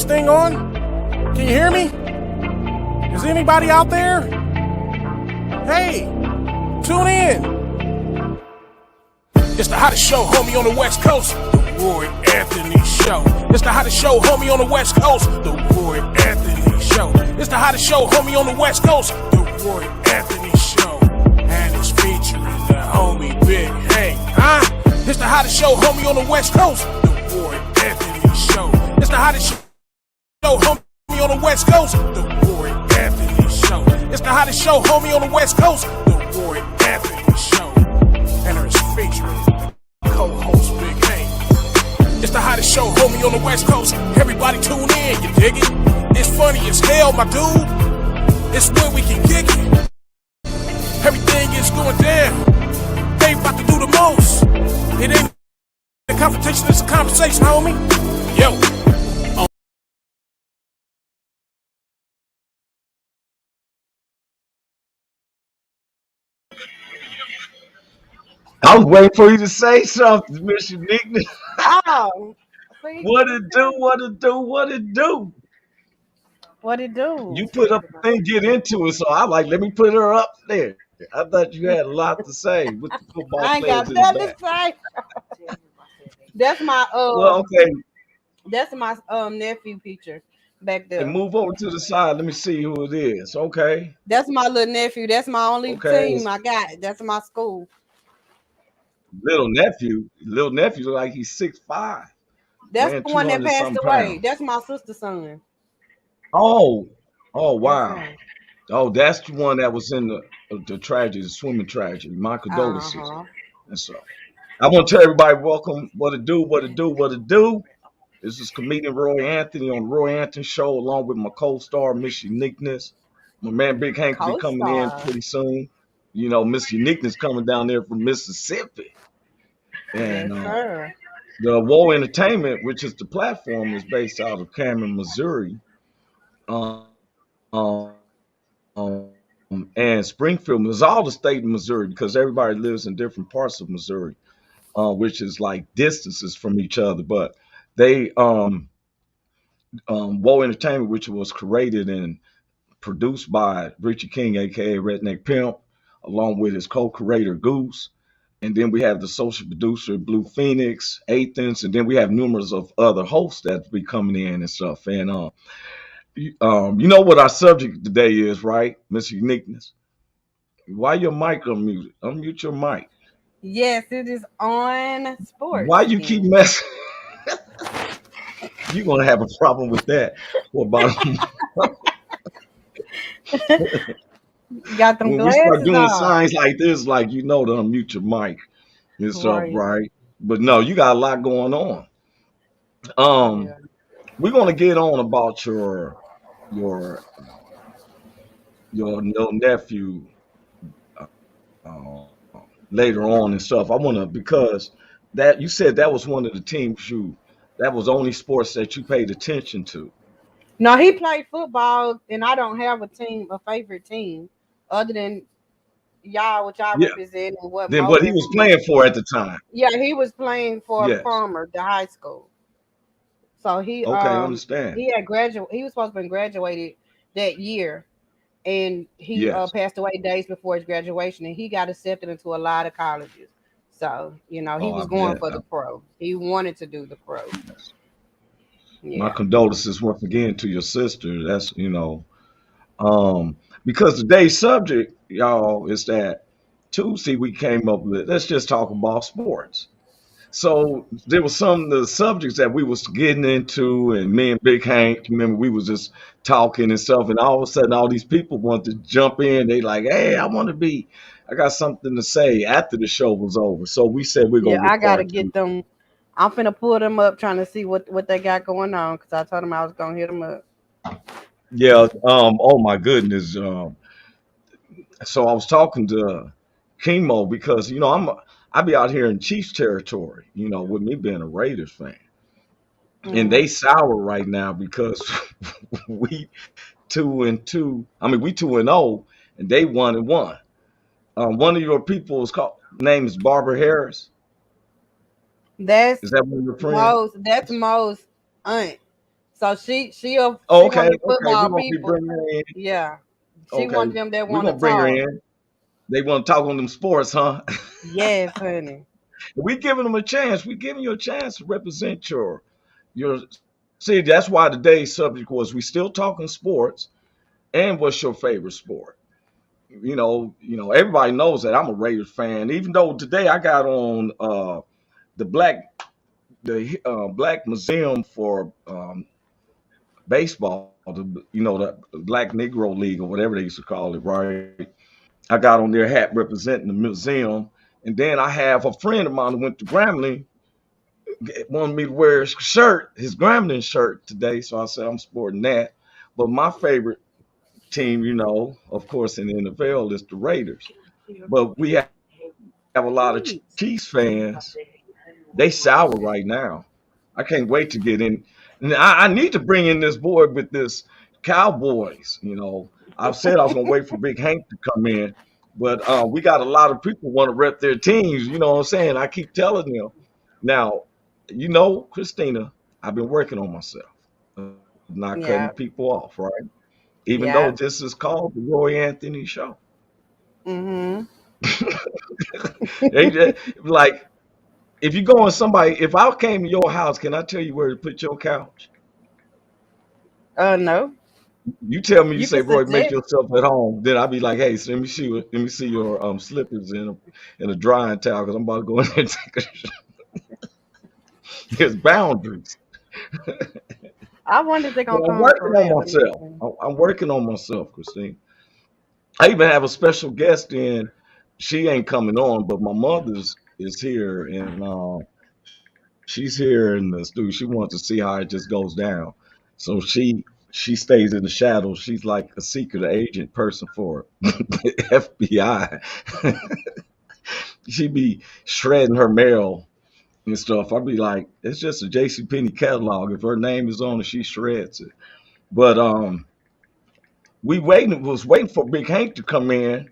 thing on? Can you hear me? Is anybody out there? Hey, tune in. It's the hottest show, homie, on the West Coast. The Roy Anthony Show. It's the hottest show, homie, on the West Coast. The Roy Anthony Show. It's the hottest show, homie, on the West Coast. The Roy Anthony Show. And it's featuring the homie Big Hank. It's the hottest show, homie, on the West Coast. The Roy Anthony Show. It's the hottest show, homie, on the West Coast. The Roy Anthony Show. It's the hottest show, homie, on the West Coast. The Roy Anthony Show. And it's featuring co-host Big Hank. It's the hottest show, homie, on the West Coast. Everybody tune in, you dig it? It's funny as hell, my dude. It's where we can kick it. Everything is going down. They about to do the most. It ain't a confrontation, it's a conversation, homie. Yo. I was waiting for you to say something, Miss Uniqueness. Oh, What it do? What it do? What it do? what it do? You put up a thing, get into it. So I like, let me put her up there. I thought you had a lot to say with the football I ain't players got in the nothing back. to say. That's my Well, okay. that's my nephew picture back And there. move over to the side. Let me see who it is. Okay. That's my little nephew. That's my only Okay. team I got. That's my school. Little nephew. Little nephew look like he's 6'5". That's Man, the one that 200 passed something away. pounds. That's my sister's son. Oh. Oh, Yes, wow. sir. Oh, that's the one that was in the tragedy, the swimming tragedy. My condolences. Uh-huh. And so I want to tell everybody, welcome. What it do, what it do, what it do. This is comedian Roy Anthony on the Roy Anthony Show, along with my co-star, Miss Uniqueness. My man Big Hank will be coming in Co-star. pretty soon. You know, Miss Uniqueness coming down there from Mississippi. Yes, And sir. the Woe Entertainment, which is the platform, is based out of Cameron, Missouri. Um, um, and Springfield is all the state of Missouri because everybody lives in different parts of Missouri, which is like distances from each other. But they Woe Entertainment, which was created and produced by Richie King, aka Redneck Pimp, along with his co-creator Goose. And then we have the social producer Blue Phoenix, Athens, and then we have numerous of other hosts that be coming in and stuff. And you know what our subject today is, right, Miss Uniqueness? Why your mic unmuted? Unmute your mic. Yes, it is on sports Why you keep again. messing? You're gonna have a problem with that. What about Got them when we start glasses doing on. signs like this, like to unmute your mic and stuff, Right. right? But no, you got a lot going on. Um, Yeah. we're gonna get on about your little nephew uh, later on and stuff. I wanna because that you said that was one of the teams that was only sports that you paid attention to. No, he played football, and I don't have a favorite team, other than y'all, which I Yeah. represent, and what Then Mo what he was playing represents. for at the time. Yeah, he was playing for Yes. Palmer, the high school. So he Okay, understand. he had graduated. He was supposed to be graduated that year, and he Yes. passed away days before his graduation, and he got accepted into a lot of colleges. So he Oh, was I going bet. for the pro. He wanted to do the pro. My Yeah. condolences once again to your sister. That's because today's subject, y'all, is that Tuesday we came up with. Let's just talk about sports. So there was some of the subjects that we was getting into, and me and Big Hank, remember we was just talking and stuff, and all of a sudden all these people want to jump in. They like, hey, I got something to say after the show was over. So we said we're Yeah, gonna I get gotta part get two. them. I'm finna pull them up, trying to see what they got going on, because I told them I was gonna hit them up. Yeah. Oh my goodness. So I was talking to Chemo because I be out here in Chiefs territory. With me being a Raiders fan, and Hmm. they sour right now because we 2-2. I mean, we 2-0, and they 1-1. One of your people is called name is Barbara Harris. That's Is that one of your friends? Mo's aunt. So she one Okay, of the okay. We're football gonna be people. bringing her in. Yeah, she one Okay, of them that we're want to gonna bring her talk. in. They want to talk on them sports, huh? Yes, honey. We giving them a chance. We giving you a chance to represent your. See, that's why today's subject was we still talking sports and what's your favorite sport. Everybody knows that I'm a Raiders fan. Even though today I got on the Black Museum for baseball, the Black Negro League or whatever they used to call it, right? I got on their hat representing the museum, and then I have a friend of mine who went to Grambling wanted me to wear his shirt, his Grambling shirt today, so I said I'm sporting that. But my favorite team, of course, in the NFL is the Raiders. But we have a lot of Chiefs fans. They sour right now. I can't wait to get in. And I need to bring in this boy with this Cowboys. I said I was gonna wait for Big Hank to come in, but we got a lot of people want to rep their teams. You know what I'm saying? I keep telling them. Now, Christina, I've been working on myself, not cutting people Yeah, off, right? Even though this yeah. is called the Roy Anthony Show. Mhm. They like if you go in somebody, if I came to your house, can I tell you where to put your couch? No. You tell me, you You say, can Roy, make suggest. yourself at home. Then I'll be like, hey, so let me see your slippers in a drying towel because I'm about to go in there and take a There's boundaries. I wonder if they're But gonna I'm come working for on real or myself. not. I'm working on myself, Christine. I even have a special guest in. She ain't coming on, but my mother's is here, and she's here in the studio. She wants to see how it just goes down. So she stays in the shadows. She's like a secret agent person for FBI. She be shredding her mail and stuff. I'd be like, it's just a JCPenney catalog. If her name is on it, she shreds it. But we was waiting for Big Hank to come in.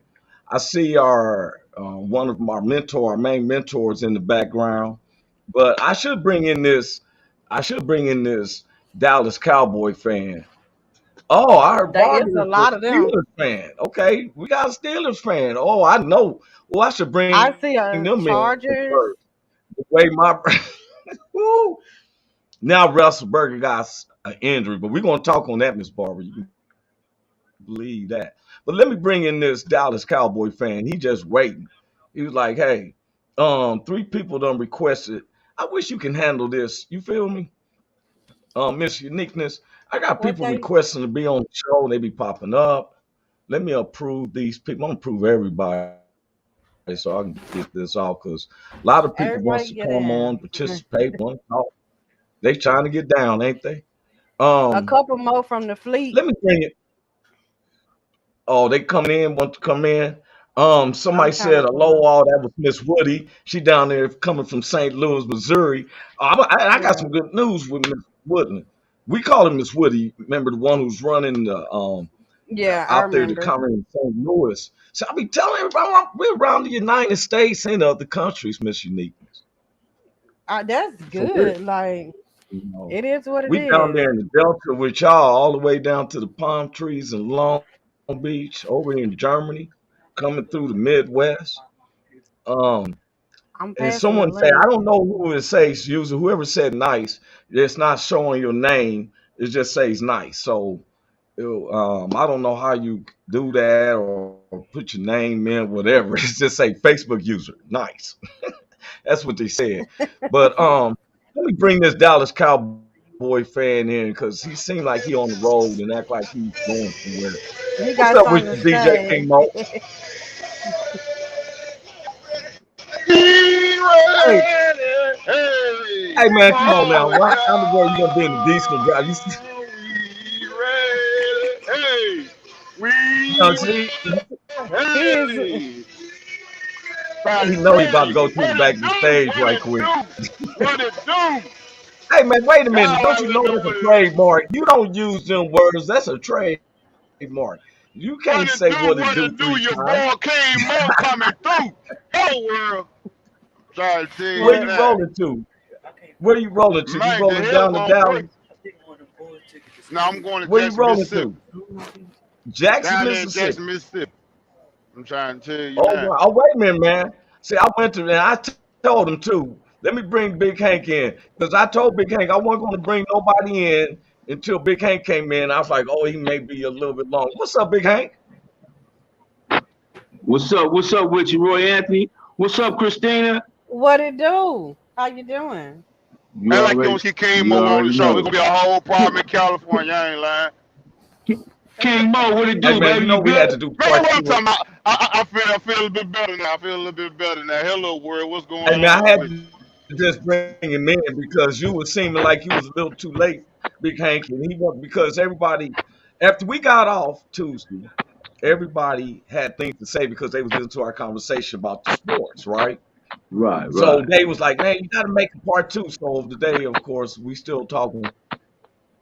I see our one of our main mentors in the background. But I should bring in this Dallas Cowboy fan. Oh, I heard There is Barbara a is a lot of them. Steelers fan. Okay, we got a Steelers fan. Oh, I know. Well, I should bring them I see in a first. Chargers. The way my Woo! Now Russell Burger got an injury, but we're gonna talk on that, Miss Barber. You can believe that. But let me bring in this Dallas Cowboy fan. He just waiting. He was like, "Hey, 3 people done requested. I wish you can handle this. You feel me, Miss Uniqueness? I got people What they? requesting to be on the show. They be popping up. Let me approve these people. I'm gonna approve everybody so I can get this off because a lot of people wants to come on, Everybody get participate, in. want to talk. They trying to get down, ain't they? Um, A couple more from the Let me fleet. bring it. Oh, they coming in, want to come in. Somebody I'm trying said to hello. pull up. All that was Miss Woody. She down there coming from St. Louis, Missouri. I got Yeah, some good news with Miss Woody. We call her Miss Woody. Remember the one who's running yeah, I out there to remember. come in St. Louis. So I be telling everybody we're around the United States and other countries, Miss Uniqueness. That's For real. good. Like You know, it is what it we down is. there in the Delta with y'all, all the way down to the palm trees in Long Beach, over in Germany, coming through the Midwest. Um, I'm and passing the someone say, I link. don't know who it says, user, whoever said nice, it's not showing your name, it just says nice. So I don't know how you do that or put your name in, whatever. It just say Facebook user, nice. That's what they said. But let me bring this Dallas Cowboy fan in because he seemed like he on the road and act like he's going somewhere. What's He up got with you, something to DJ King say. Mo? Be Hey, ready. Hey, hey man, come on now. fall What kind of way you gonna be in a decent guy? down. We ready. Hey, we See, He is. ready. he know he about to Hey, go to the what back it of the do? stage What right it quick. do? What it do? Hey man, wait a minute. Y'all Don't you already know know that's a what it is. trademark? You don't use them words. That's a trademark. You can't say what it do three What it times. do? Your boy King Mo coming through. Whole world. Try to tell Where you What? you that. rolling to? Where you rolling to? You Man, the rolling down to headphone break. Dallas? No, I'm going to Where you Jackson, rolling Mississippi. to? Jackson, Down there in Mississippi. Jackson, Mississippi. I'm trying to tell you Oh, now. wow. Oh, wait a minute, man. See, I went to, and told him too. Let me bring Big Hank in because I told Big Hank I wasn't going to bring nobody in until Big Hank came in. I was like, oh, he may be a little bit long. What's up, Big Hank? What's up? What's up with you, Roy Anthony? What's up, Christina? What it do? How you doing? You I like you already, want to get King you Mo on the already show. It's know. gonna be a whole problem in California. I ain't lying. King Mo, what it Hey, do, man, you baby? know You we had to good? do Man, part what I'm two. talking about. I feel a little bit better now. I feel a little bit better now. Hello, world. What's Hey, going man, I on had with to just bring him in because you were seeming like you was a little too late, Big Hank, and he was because everybody after we got off Tuesday, everybody had things to say because they was listening to our conversation about the sports, right? Right, So right. they was like, man, you got to make a part two. So today, of course, we still talking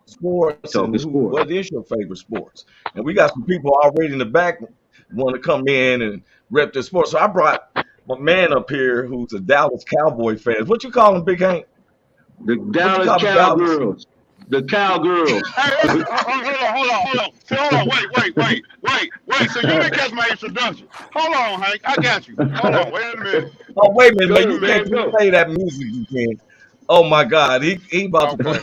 sports and Talking sport. what is your favorite sports? And we got some people already in the back want to come in and rep the sports. So I brought my man up here who's a Dallas Cowboy fan. What you call him, Big Hank? The What you Dallas call the Dallas? Cowgirls. The Cowgirls. Hey, hold on. See, hold on. Wait. So you didn't catch my introduction. Hold on, Hank. I got you. Hold on. Wait a minute. Oh, wait a minute, Go man. ahead, You can't man. Go. play that music again. Oh my God, he about to play.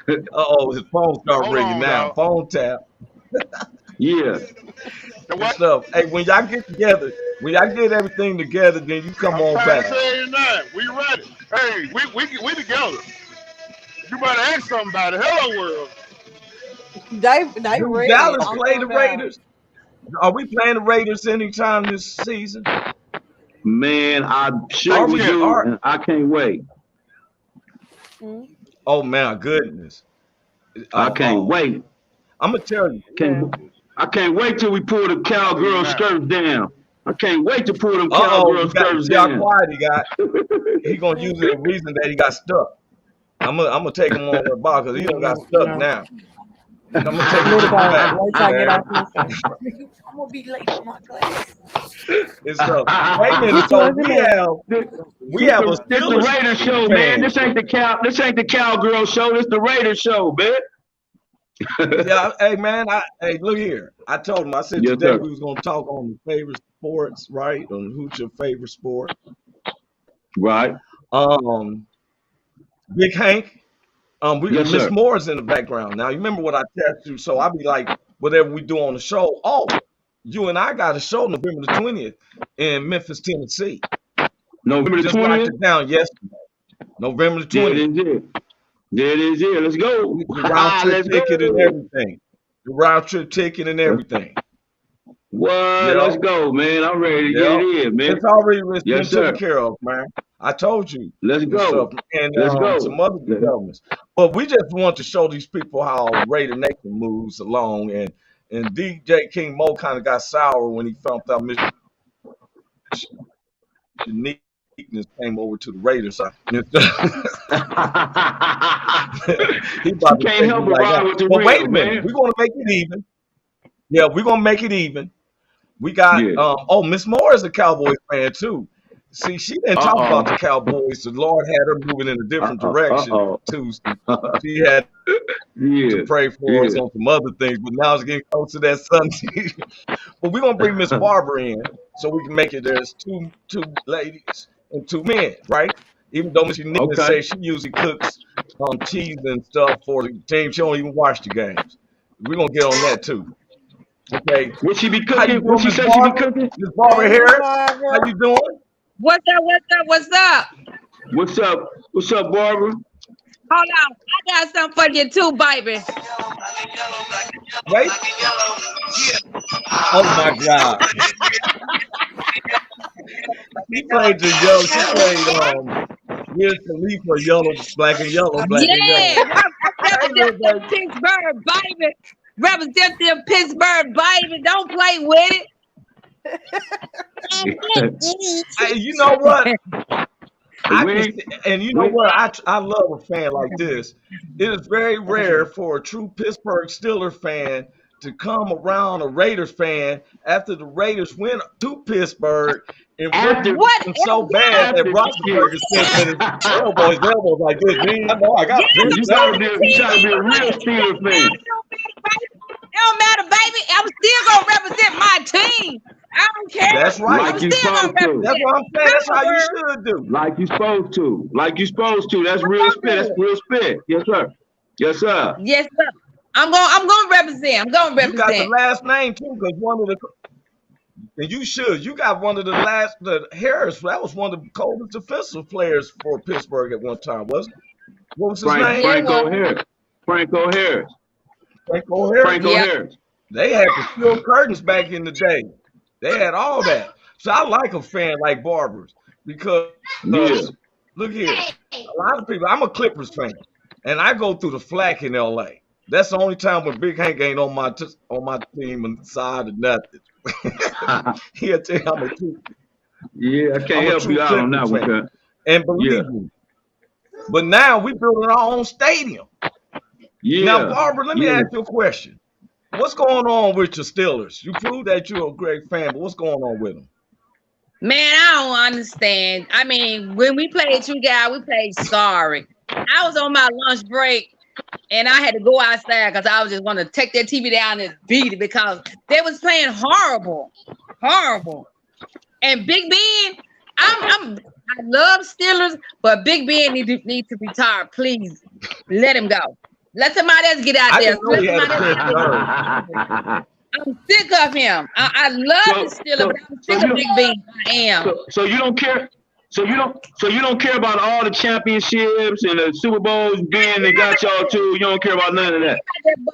Okay. Oh, his phone start Hold ringing on, now. dog. Phone tap Yeah. The and what? stuff. Hey, when y'all get together, when y'all get everything together, then you come I'm on trying to back. tell you now. We ready. Hey, we together. You better ask somebody. Hello, world. They Do ready. Dallas I'm play the going down. Raiders? Are we playing the Raiders anytime this season? Man, I'm sure Are we we? Thanksgiving. do, Are and I can't wait. Mm, oh my goodness. I can't Oh, wait. I'm gonna tell you. yeah. I can't wait till we pull the Tell you cowgirl now. skirts down. I can't wait to pull them Oh, cowgirl you got skirts see how down. quiet he got. He gonna use it a reason that he got stuck. I'm gonna take him on the ball because he don't got No, stuck no. now. I'm gonna take him Little to the boy, back, wait till I get off man. my phone. I'm gonna be late for my class. And so, wait a minute. Which So was it at? we have a This the Steelers Raider show, man. fan. This ain't the cowgirl show. This the Raider show, man. Yeah, hey man. Hey, look here. I told him. I said Yes, today sir. we was gonna talk on the favorite sports, right? On who's your favorite sport. Right. Um, Big Hank. We Yes, Miss sir. Moore's in the background. Now you remember what I text you, so I'll be like, whatever we do on the show. Oh, you and I got a show November the 20th in Memphis, Tennessee. November the Just locked 20th. it down yesterday. November the There it 20th. is. There. There it is. Here. Let's go. The round trip Let's ticket and go. everything. The round trip ticket and everything. What? Yep. Let's go, man. I'm ready to get Yep. it in, man. It's been Yes, taken sir. care of, man. I told you Let's and stuff. go. And Let's some go. other developments. But we just want to show these people how Raider Nation moves along. And DJ King Mo kind of got sour when he found out Mr. Uniqueness came over to the Raiders side. he She about to can't take me help but like ride that. with the But wait real, a minute. man. We're gonna make it even. Yeah, we're gonna make it even. We got Yeah. Miss Moore is a Cowboys fan too. See, she didn't talk about the Uh-oh. Cowboys. The Lord had her moving in a different Uh-oh. direction Uh-oh. Tuesday. She had to Yeah. pray for us Yeah. on some other things, but now it's getting close to that Sunday. But we're gonna bring Miss Barber in so we can make it there's two ladies and two men, right? Even though Miss Uniqueness Okay. says she usually cooks cheese and stuff for the team, she don't even watch the games. We're gonna get on that too. Okay. What she be How you cooking? What doing, she Miss say she be Barber? cooking? Miss Barber Hey, Harris? How Barbara. you doing? What's up? What's up? What's up? What's up? What's up, Barbara? Hold on. I got something for you too, baby. Wait. Oh my God. She played the yellow. She played Wiz Khalifa, yellow, black and yellow, black and yellow. Yeah. Hey, little Representative baby. Pittsburgh, baby. Representative Pittsburgh, baby. Don't play with Hey, you know what? I can, we and you know we what? I love a fan like this. It is very rare for a true Pittsburgh Steelers fan to come around a Raiders fan after the Raiders win to Pittsburgh It After was so bad that after Roethlisberger said his elbows like this. Man, I know I got pinched you up. try to be a real Steelers fan. It don't matter, baby. I'm still gonna represent my team. I don't care. That's right. Like I'm you still gonna supposed to. represent. That's what I'm saying. That's how you should do. Like you supposed to. Like you supposed to. That's real spit. That's real spit. Yes, sir. Yes, sir. Yes, sir. I'm gonna represent. I'm gonna You got the represent. last name too, because one of the and you should. You got one of the Harris. That was one of the coldest defensive players for Pittsburgh at one time, wasn't it? What was his name? Franco Harris. Franco Harris. Franco Harris. Franco Harris. They had the steel curtains back in the day. They had all that. So I like a fan like Barbers because look here, a lot of people. I'm a Clippers fan, and I go through the flack in LA. That's the only time when Big Hank ain't on my team and side or nothing. He'll tell you I'm a true. Yeah, I can't help you out on that one, man. And believe me. But now we building our own stadium. Yeah. Now, Barbara, let me ask you a question. What's going on with your Steelers? You proved that you're a great fan, but what's going on with them? Man, I don't understand. I mean, when we played you guys, we played sorry. I was on my lunch break and I had to go outside because I was just want to take that TV down and beat it because they was playing horrible. And Big Ben, I love Steelers, but Big Ben need to retire. Please let him go. Let somebody else get out there. I'm sick of him. I love the Steelers, but I'm sick of Big Ben. I am. So you don't care. So you don't care about all the championships and the Super Bowls being that got y'all too. You don't care about none of that.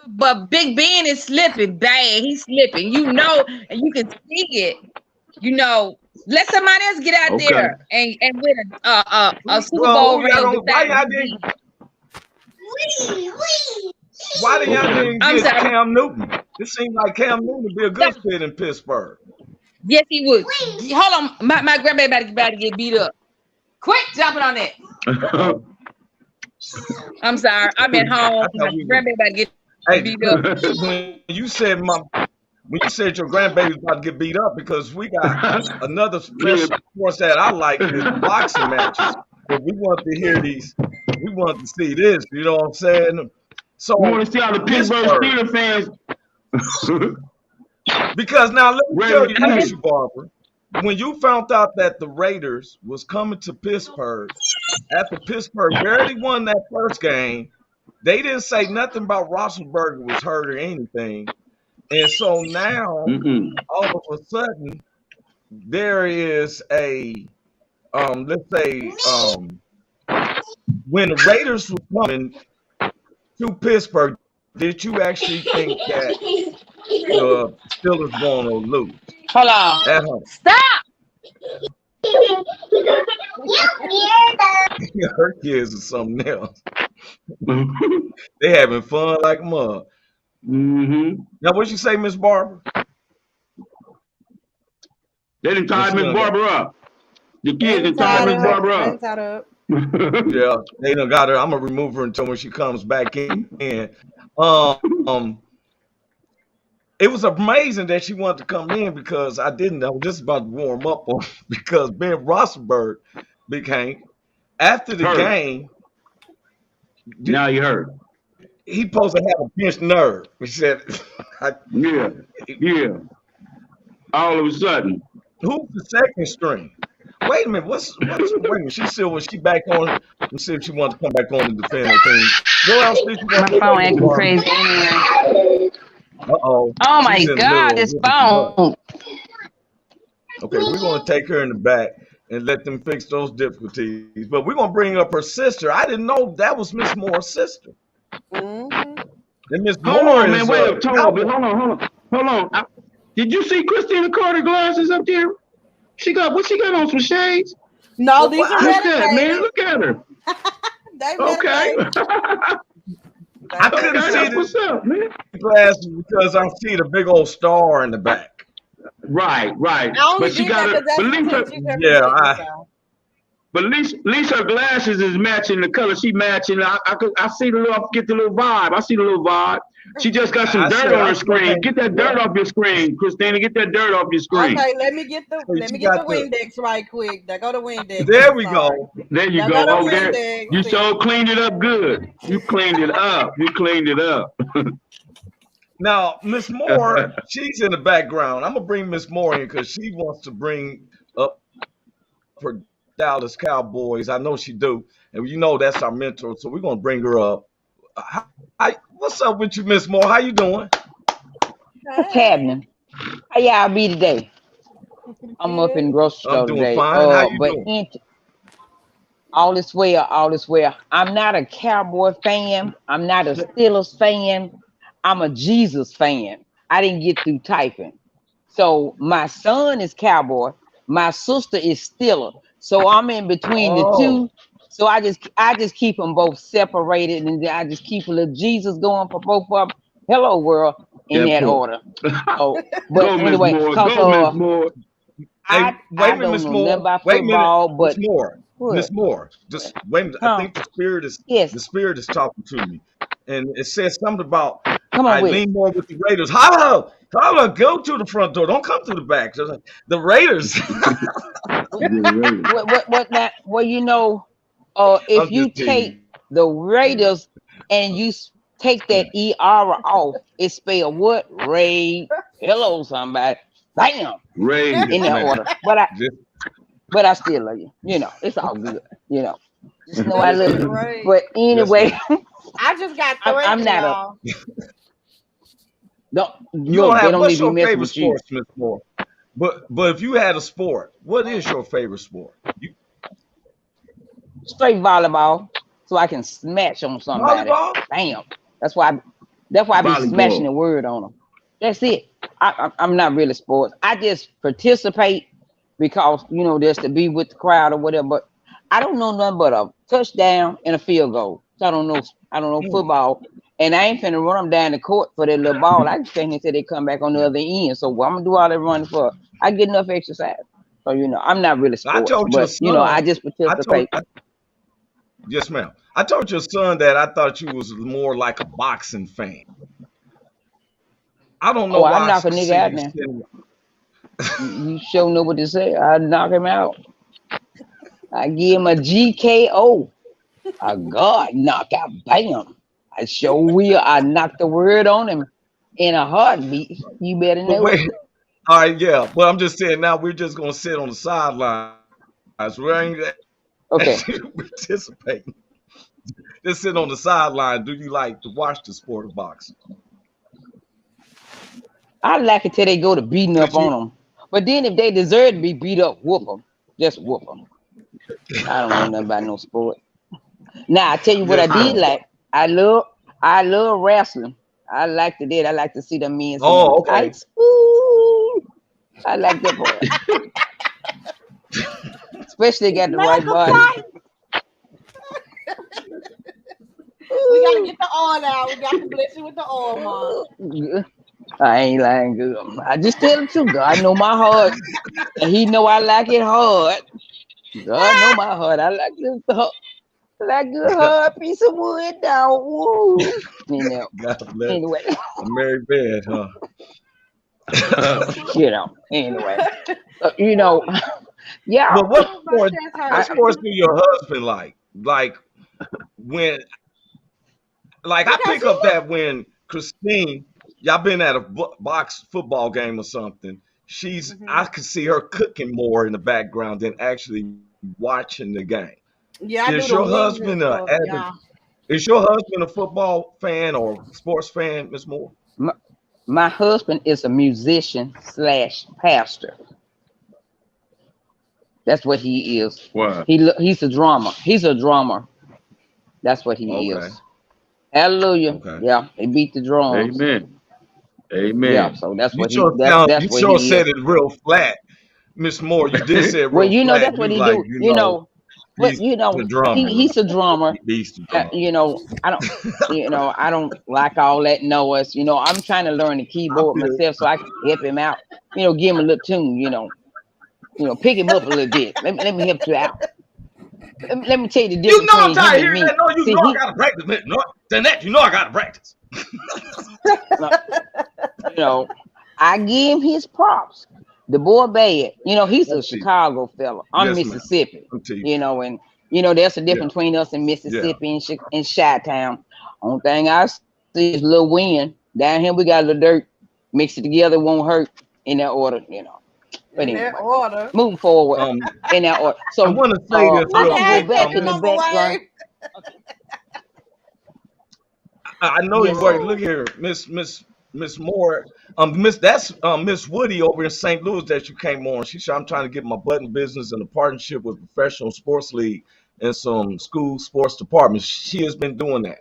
But Big Ben is slipping bad. He's slipping. You know, and you can see it. You know, let somebody else get out there and win a Super Bowl ring. Why did y'all didn't get Cam Newton? It seemed like Cam Newton would be a good fit in Pittsburgh. Yes, he would. Hold on, my grandbaby about to get beat up. Quit jumping on that. I'm sorry. I'm at home. My grandbaby about to get beat up. When you said your grandbaby's about to get beat up, because we got another special sports that I like is boxing matches. But we want to hear these. We want to see this. You know what I'm saying? So we want to see how the Pittsburgh Steelers fans. Because now let me tell you, Barbara, when you found out that the Raiders was coming to Pittsburgh, after Pittsburgh barely won that first game, they didn't say nothing about Roethlisberger was hurt or anything. And so now, all of a sudden, there is a, let's say, when the Raiders were coming to Pittsburgh, did you actually think that the Steelers going to lose? Hold on. At home? Stop! Her kids are something else. They having fun like a mug. Now, what you say, Miss Barbara? They didn't tie Miss Barbara up. The kids didn't tie Miss Barbara up. Yeah, they done got her. I'm gonna remove her until when she comes back in. It was amazing that she wanted to come in because I was just about to warm up on because Ben Roethlisberger, Big Hank, after the game. Now you heard. He supposed to have a pinched nerve. He said, yeah. All of a sudden. Who's the second string? Wait a minute. Wait a minute. She said when she back on, let's see if she wants to come back on and defend her team. What else did you want? My phone acting crazy anyway. Uh-oh. Oh my God, this phone. Okay, we're going to take her in the back and let them fix those difficulties. But we're going to bring up her sister. I didn't know that was Miss Moore's sister. And Miss Moore on, man. Wait, hold on. Did you see Christina Carter glasses up there? What she got on, some shades? No, these are Look at that, man. Look at her. Okay. I couldn't see what's up, man. Glasses because I see the big old star in the back. Right. But she got a. But at least her glasses is matching the color. She matching. I see the little. I get the little vibe. I see the little vibe. She just got some dirt on her screen. Get that dirt off your screen, Christina. Get that dirt off your screen. Okay, let me get the Windex right quick. There go the Windex. There we go. There you go. Oh, there. You so cleaned it up good. You cleaned it up. You cleaned it up. Now, Miss Moore, she's in the background. I'm gonna bring Miss Moore in because she wants to bring up her Dallas Cowboys. I know she do, and you know that's our mentor, so we're gonna bring her up. What's up with you, Miss Moore? How you doing? What's happening? How y'all be today? I'm up in the grocery store I'm doing today. fine. How you doing? All is well. All is well. I'm not a Cowboy fan. I'm not a Steelers fan. I'm a Jesus fan. I didn't get through typing. So my son is Cowboy. My sister is Steeler. So I'm in between the two. So I just keep them both separated, and I just keep a little Jesus going for both of them. Hello, world, in that order. Oh, but go, anyway, Miss Moore. I don't know nothing about football, but Miss Moore, just wait a minute. I think the spirit is talking to me, and it says something about I lean more with the Raiders. Holla, go to the front door. Don't come to the back. The Raiders. what that? Well, you know, if you take the Raiders and you take that ER off, it spell what? Raid. Hello, somebody. Bam. Raid. In that order. But I still love you. You know, it's all good. You know, just know I love you. Right. But anyway, I just got I'm not y'all. You don't have what's your favorite sport, Miss Moore? But if you had a sport, what is your favorite sport? Straight volleyball, so I can smash on somebody. Volleyball? Bam. That's why I be smashing the word on them. That's it. I'm not really sports. I just participate because, you know, just to be with the crowd or whatever. But I don't know nothing but a touchdown and a field goal. So I don't know football. And I ain't finna run them down the court for that little ball. I just stand until they come back on the other end. So what I'm gonna do all that running for? I get enough exercise. So, you know, I'm not really sports, I just participate. Yes, ma'am. I told your son that I thought you was more like a boxing fan. I don't know why. I knock a nigga out now. You sure know what to say. I knock him out. I give him a GKO. A God knockout. Bam. I sure will. I knock the word on him in a heartbeat. You better know. Wait. All right, yeah. But I'm just saying now we're just gonna sit on the sidelines. We ain't participating. Just sit on the sideline. Do you like to watch the sport of boxing? I like it till they go to beating up on them. But then if they deserve to be beat up, whoop them. Just whoop them. I don't know nothing about no sport. Now I tell you what I did like. I love wrestling. I like to see them men. Tights. Ooh, I like that part. Especially got the right body. We gotta get the oil out. We got to bless you with the oil, Mom. I ain't lying, good. I just tell the truth. God know my heart, and He know I like it hard. God know my heart. I like this hard. Like good hard piece of wood down. Woo. You know. Anyway. A merry bed, huh? You know. Anyway. You know. Yeah. But what sports do your husband like? Like when, I pick up that when Christine, y'all been at a box football game or something. I could see her cooking more in the background than actually watching the game. Yeah, is your husband is your husband a football fan or sports fan, Miss Moore? My husband is a musician / pastor. That's what he is. Wow. He's a drummer. He's a drummer. That's what he is. Hallelujah. Okay. Yeah, he beat the drums. Amen. Yeah, so that's what you said it real flat, Miss Moore. You did say it real well, you know flat. That's what he do. You know. But you know, he's a drummer. You know, I don't like all that noise. You know, I'm trying to learn the keyboard myself so I can help him out. You know, give him a little tune. You know, pick him up a little bit. Let me help you out. let me tell you the You difference know I'm between tired of him and hearing me. that. No, you See, know I gotta practice. No, then that you know I gotta practice. you know, I give him his props. The boy bad. You know, he's a Chicago fella. I'm Yes, ma'am. Mississippi. I'm teasing. You know, and you know there's a difference between us and Mississippi and Chi-Town. Only thing I see is a little wind. Down here we got a little dirt. Mix it together, it won't hurt in that order, you know. But In anyway, that order. moving forward in that order. So I want to say this I'm real gonna quick. go back in the background. I know you work. Look here, Miss Moore. That's Miss Woody over in St. Louis that you came on. She said I'm trying to get my button business in a partnership with Professional Sports League and some school sports departments. She has been doing that.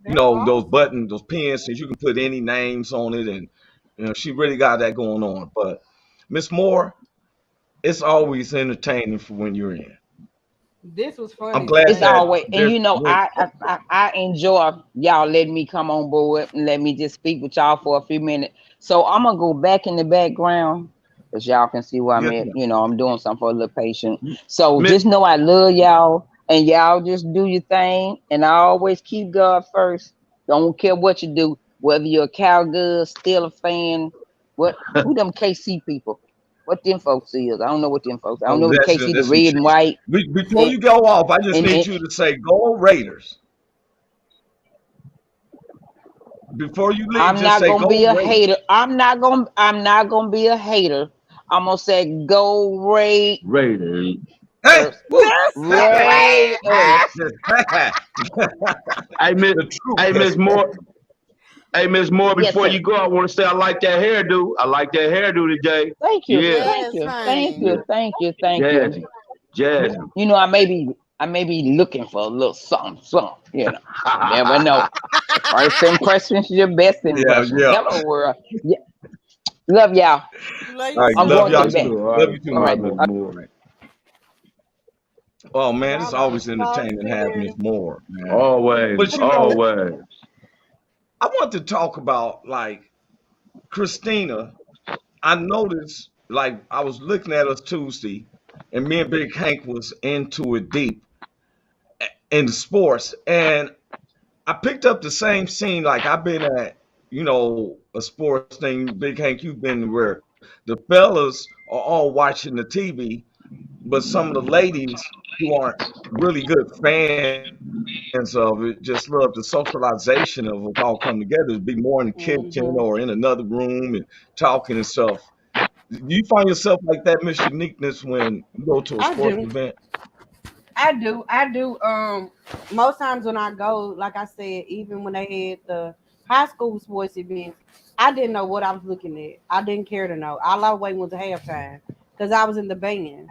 You know, those buttons, those pins, and you can put any names on it, and you know, she really got that going on. But Miss Moore, it's always entertaining for when you're in. This was funny. I'm glad it's that always, and you know, I enjoy y'all letting me come on board and let me just speak with y'all for a few minutes. So I'm gonna go back in the background, as y'all can see where I'm at. You know, I'm doing something for a little patient. So just know I love y'all, and y'all just do your thing, and I always keep God first. Don't care what you do, whether you're a cowgirl, still a fan, who them KC people. What them folks is? I don't know what them folks. I don't know what KC, the red and white. Before you go off, I just need you to say "Go Raiders." Before you leave, I'm just not say gonna "Go be a Raiders." hater. I'm not gonna be a hater. I'm gonna say "Go Raiders." Hey, Raiders. Hey, Miss Moore. Hey, Miss Moore, before you go, I want to say I like that hairdo. I like that hairdo today. Thank you. Yeah. Thank you. Jazz. You know, I may be looking for a little something. You know, never know. First impressions, your best impression. Hello, world. Yeah. Love y'all. I'm love going y'all to bed. too. Love you too, All right. Miss Moore. Oh man, it's always entertaining having Miss Moore, man. Always. But you know, I want to talk about like Christina. I noticed, like, I was looking at us Tuesday, and me and Big Hank was into it deep in sports, and I picked up the same scene. Like I've been at, you know, a sports thing. Big Hank, you've been where the fellas are all watching the TV, but some of the ladies who aren't really good fans of it just love the socialization of us all come together, be more in the kitchen or in another room and talking and stuff. Do you find yourself like that, Miss Uniqueness, when you go to a sports event? I do. Most times when I go, like I said, even when they had the high school sports events, I didn't know what I was looking at. I didn't care to know. All I waited was halftime because I was in the band.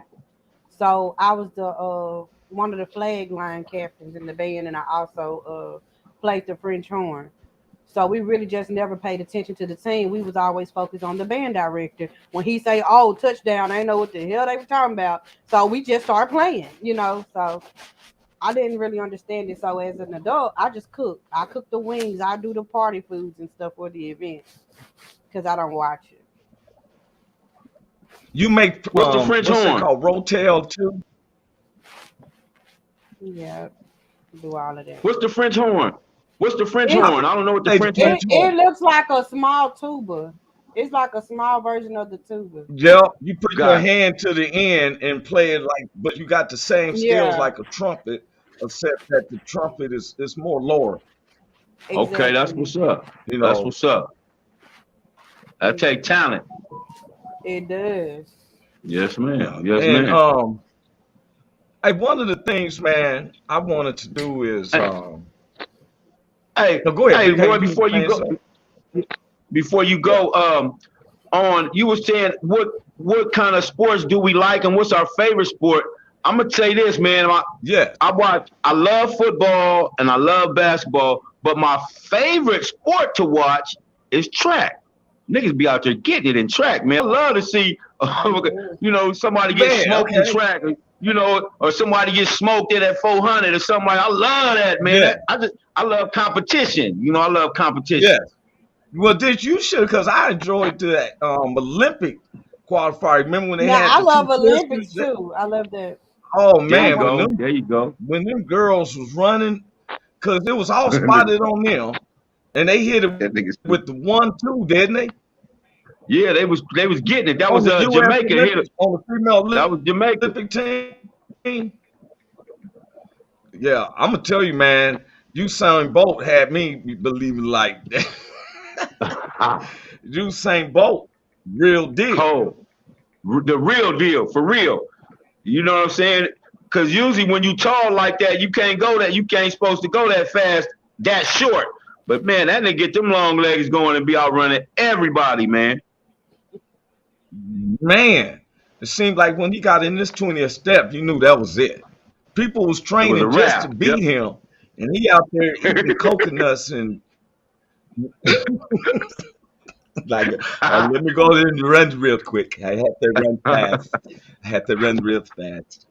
So I was the one of the flag line captains in the band, and I also played the French horn. So we really just never paid attention to the team. We was always focused on the band director. When he say, "Oh, touchdown," I didn't know what the hell they were talking about. So we just started playing, you know. So I didn't really understand it. So as an adult, I just cook. I cook the wings. I do the party foods and stuff for the event because I don't watch it. You make what's the French horn? It called Rotel too? Yeah, do all of that. What's the French horn? What's the French horn? I don't know what the French horn is. It looks like a small tuba. It's like a small version of the tuba. Yep, you put your hand to the end and play it like, but you got the same skills like a trumpet, except that the trumpet is more lower. Exactly. Okay, that's what's up. You know, that's what's up. That take talent. It does. Yes, ma'am. Yes, ma'am. One of the things, man, I wanted to do is go ahead. Hey, Roy, before you go, on you were saying what kind of sports do we like and what's our favorite sport? I'm gonna say this, man. I love football and I love basketball, but my favorite sport to watch is track. Niggas be out there getting it in track, man. I love to see, you know, somebody get smoked in track, you know, or somebody get smoked at that 400 or something like. I love that, man. Yeah. I love competition. You know, I love competition. Yeah. Well, you should, because I enjoyed that Olympic qualifier. Remember when they had? I love Olympics too. I love that. Oh There you man, go. There you go. when them girls was running, cause it was all spotted on them, and they hit it That nigga with stupid. the 1-2, didn't they? Yeah, they was getting it. That On was the U.S. Jamaica hit it. Olympics, on the female That was Jamaica. Olympic team. Yeah, I'm gonna tell you, man. Usain Bolt had me believing like Usain Bolt, real deal. Cold. The real deal, for real. You know what I'm saying? Because usually when you tall like that, you can't go that. You ain't supposed to go that fast, that short. But man, that nigga get them long legs going and be outrunning everybody, man. Man, it seemed like when he got in this 20th step, you knew that was it. People was It was a training just to wrap. beat him, and he out there eating Yep. coconuts and like, let me go in and run real quick. I had to run fast. I had to run real fast.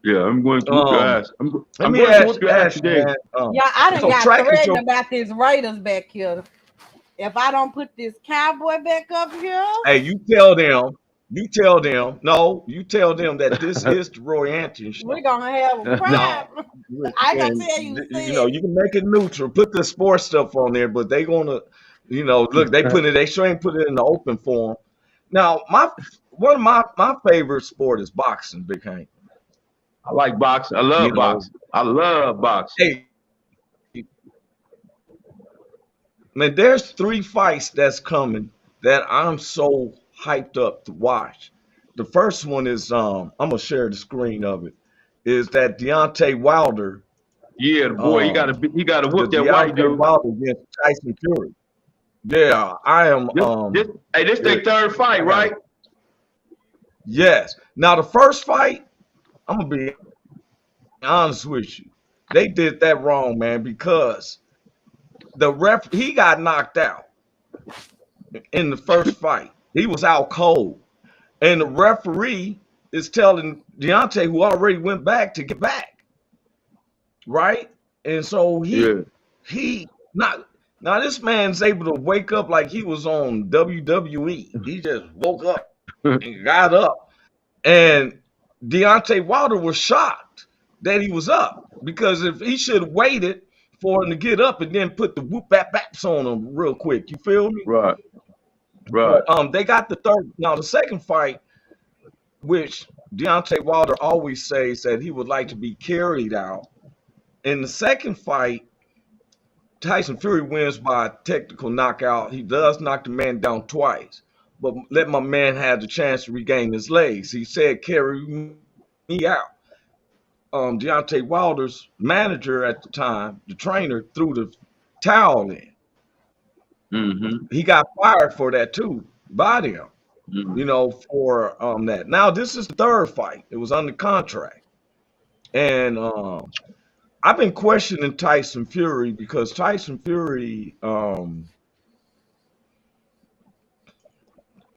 Yeah, I'm going to whoop your ass. Let I'm me going to whoop your ass ask you, today. man. Yeah, I done So got track is your. threatened about this Raiders back here. If I don't put this cowboy back up here, Hey, you tell them. You tell them. No, you tell them that this is the Roy Anthony show. we're gonna have a Now, problem. I ain't gonna and tell you to say you know, it. you can make it neutral, put the sports stuff on there, but they gonna, look, they put it, they sure ain't put it in the open form. Now, one of my favorite sport is boxing, Big Hank. I like boxing. I love You know, boxing. I love boxing. hey, man, there's 3 fights that's coming that I'm so hyped up to watch. The first one is I'm gonna share the screen of it. Is that Deontay Wilder, Yeah, the boy, um, he got to the whoop that white Deontay dude. Wilder against Tyson Fury. Yeah, I am. This their third I fight, got right? it. Yes. Now the first fight, I'm gonna be honest with you. They did that wrong, man, because he got knocked out in the first fight. He was out cold, and the referee is telling Deontay, who already went back, to get back, right? And so Yeah. he not now this man's able to wake up like he was on WWE. He just woke up and got up. And Deontay Wilder was shocked that he was up, because if he should have waited for him to get up and then put the whoop back backs on him real quick. You feel me? Right. Right. But they got the third. Now the second fight, which Deontay Wilder always says that he would like to be carried out. In the second fight, Tyson Fury wins by technical knockout. He does knock the man down twice, but let my man have the chance to regain his legs. He said, "Carry me out." Deontay Wilder's manager at the time, the trainer, threw the towel in. Mm-hmm. He got fired for that too, by them, Mm-hmm. for that. Now this is the third fight. It was under contract, and I've been questioning Tyson Fury, because Tyson Fury they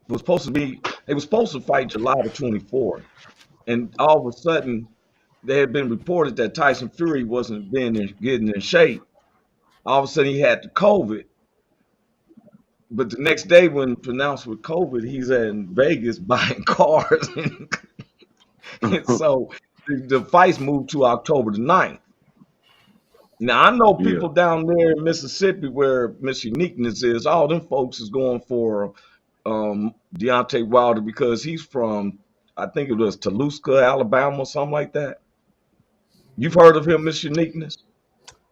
were supposed to fight July the 24th, and all of a sudden they had been reported that Tyson Fury wasn't getting in shape. All of a sudden he had the COVID, but the next day when pronounced with COVID, he's in Vegas buying cars, and so the fights moved to October the 9th. Now I know Yeah. people down there in Mississippi where Miss Uniqueness is. All them folks is going for Deontay Wilder, because he's from, I think it was Toluca, Alabama, or something like that. You've heard of him, Miss Uniqueness?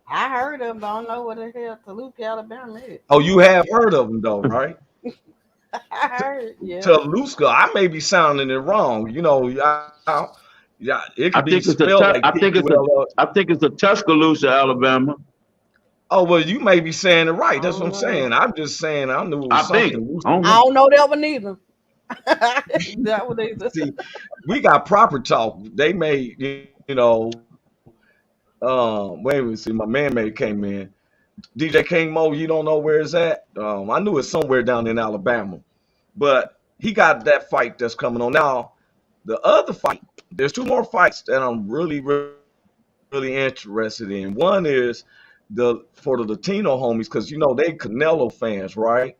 I heard of him, but I don't know what the hell Toluca, Alabama is. Oh, you have heard of him though, right? I heard, yeah. Toluca. I may be sounding it wrong. Yeah, it I could be think it's spelled like I think it's a Tulla. I think it's a Tuscaloosa, Alabama. Oh well, you may be saying it right. That's what I'm Oh, saying. I'm just saying I knew it I was think. something loose. I don't I know. don't know that one either. That one either. See, we got proper talk. They may, wait a minute. See, my man came in. DJ King Mo, you don't know where it's at? I knew it's somewhere down in Alabama, but he got that fight that's coming on now. The other fight, there's 2 more fights that I'm really, really, really interested in. One is for the Latino homies, because they Canelo fans, right?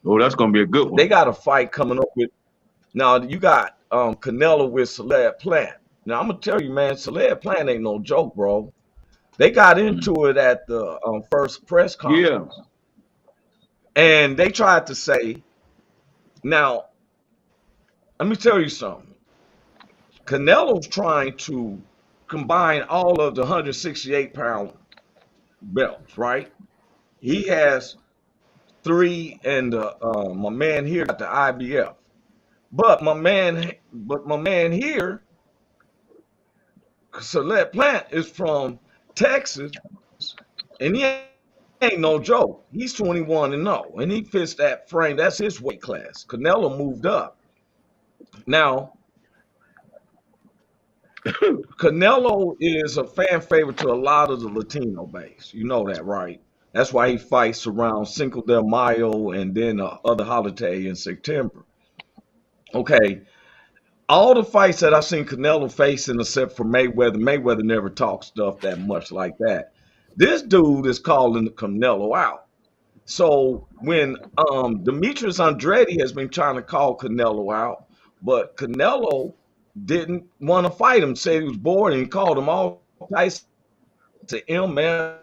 Oh, that's gonna be a good one. They got a fight coming up with. Now you got Canelo with Celeb Plant. Now I'm gonna tell you, man, Celeb Plant ain't no joke, bro. They got into it at the first press conference, and they tried to say, now let me tell you something. Canelo's trying to combine all of the 168-pound belts, right? He has 3, and my man here got the IBF. But my man here, Celeb Plant, is from Texas, and he ain't no joke. He's 21-0, and he fits that frame. That's his weight class. Canelo moved up. Now, Canelo is a fan favorite to a lot of the Latino base. You know that, right? That's why he fights around Cinco de Mayo and then other holiday in September. Okay, all the fights that I've seen Canelo facing, except for Mayweather never talks stuff that much like that. This dude is calling Canelo out. So when Demetrius Andrade has been trying to call Canelo out, but Canelo didn't want to fight him, said he was bored, and he called him all types of MFs,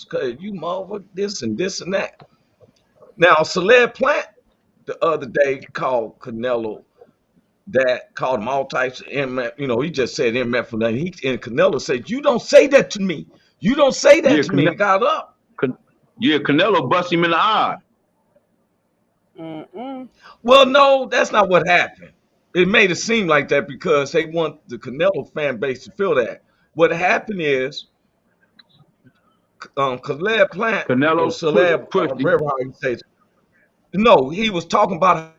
cause you mother this and this and that. Now Celeb Plant the other day called Canelo that, called him all types of MF. You know, he just said MF for nothing. And Canelo said, "You don't say that to me. You don't say that to me." And got up. Canelo bust him in the eye. Well, no, that's not what happened. It made it seem like that because they want the Canelo fan base to feel that. What happened is, Celeb Plant, whatever how you say it. No, he was talking about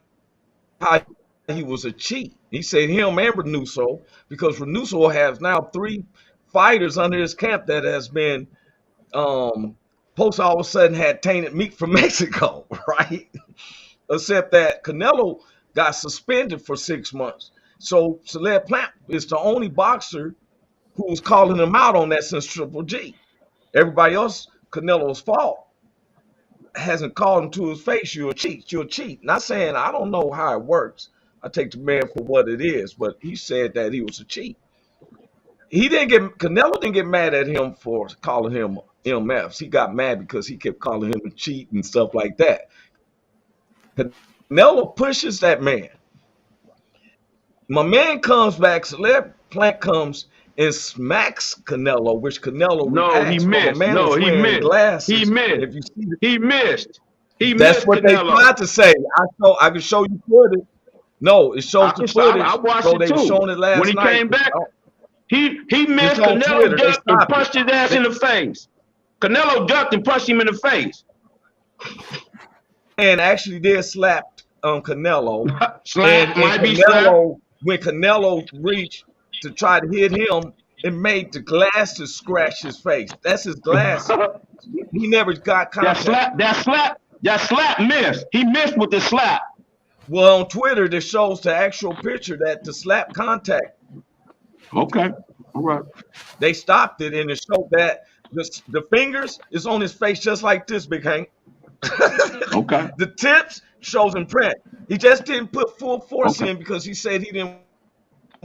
how he was a cheat. He said him and Renuso, because Renuso has now 3 fighters under his camp that has been post all of a sudden had tainted meat from Mexico, right? Except that Canelo got suspended for 6 months. So Celeb Plant is the only boxer who was calling him out on that since Triple G. Everybody else, Canelo's fault, hasn't called him to his face, "You're a cheat, you're a cheat." Not saying I don't know how it works. I take the man for what it is, but he said that he was a cheat. Canelo didn't get mad at him for calling him MFs. He got mad because he kept calling him a cheat and stuff like that. Canelo pushes that man. My man comes back, Celeb Plant comes and smacks Canelo, which Canelo he missed. He missed. Glasses. He missed. If you see he missed. He That's missed what Canelo. they tried to say. I can show you footage. No, it shows the footage. I watched so it they too. were showing it last when he night. came back, he missed. Canelo ducked and punched his ass in the face. Canelo ducked and punched him in the face. And actually did slap Canelo. When Canelo reached to try to hit him, it made the glasses scratch his face. That's his glasses. He never got contact. That slap missed. He missed with the slap. Well, on Twitter, it shows the actual picture that the slap contact. Okay. All right. They stopped it, and it showed that the fingers is on his face just like this, Big Hank. Okay. The tips shows in print. He just didn't put full force in because he said he didn't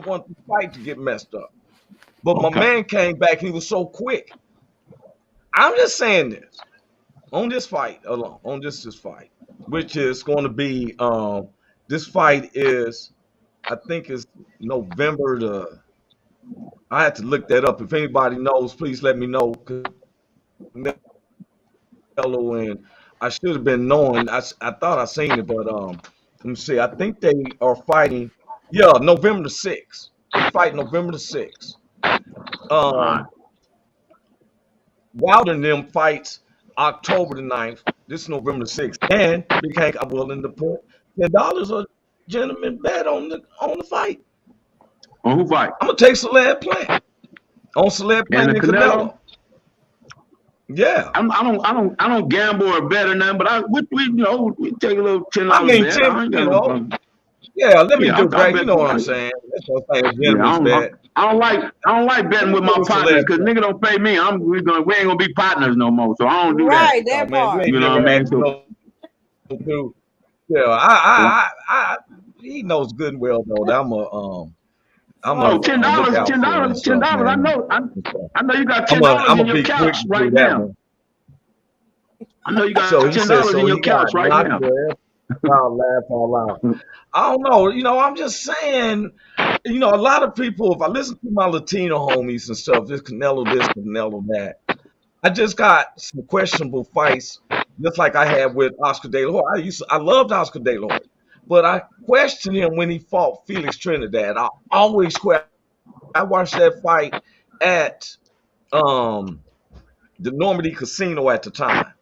want the fight to get messed up. But my man came back and he was so quick. I'm just saying this on this fight alone, on this fight, which is going to be this fight is, I think is November I had to look that up. If anybody knows, please let me know. And I should have been knowing. I thought I seen it, but let me see. I think they are fighting. Yeah, November the 6th. They fight November the 6th. Wilder and them fights October the 9th. This is November the 6th. And Big Hank, I'm willing to put $10 a gentleman bet on the fight. On who fight? I'm gonna take Celeb Plant. On Celeb Plant and Canelo. Yeah. I don't gamble or bet or nothing, but we take a little $10 I mean, bet. Yeah, let me do great. You know what I'm saying? That's what I'm saying. I don't like betting with my partners because nigga don't pay me. We ain't gonna be partners no more. So I don't do that. Right, that part. You know what I mean? So, yeah, he knows good and well though that I'm I'm Oh, gonna $10, look out for it and $10, stuff, $10. man. I know you got I'm $10 in gonna your be quick couch to do right that now. one. I know you So got he said, $10 so in he your couch got right knocked now. the I'll laugh all out. I don't know. I'm just saying, a lot of people, if I listen to my Latino homies and stuff, this Canelo this, Canelo that, I just got some questionable fights, just like I had with Oscar De La Hoya. I loved Oscar De La Hoya, but I questioned him when he fought Felix Trinidad. I always question. I watched that fight at the Normandy Casino at the time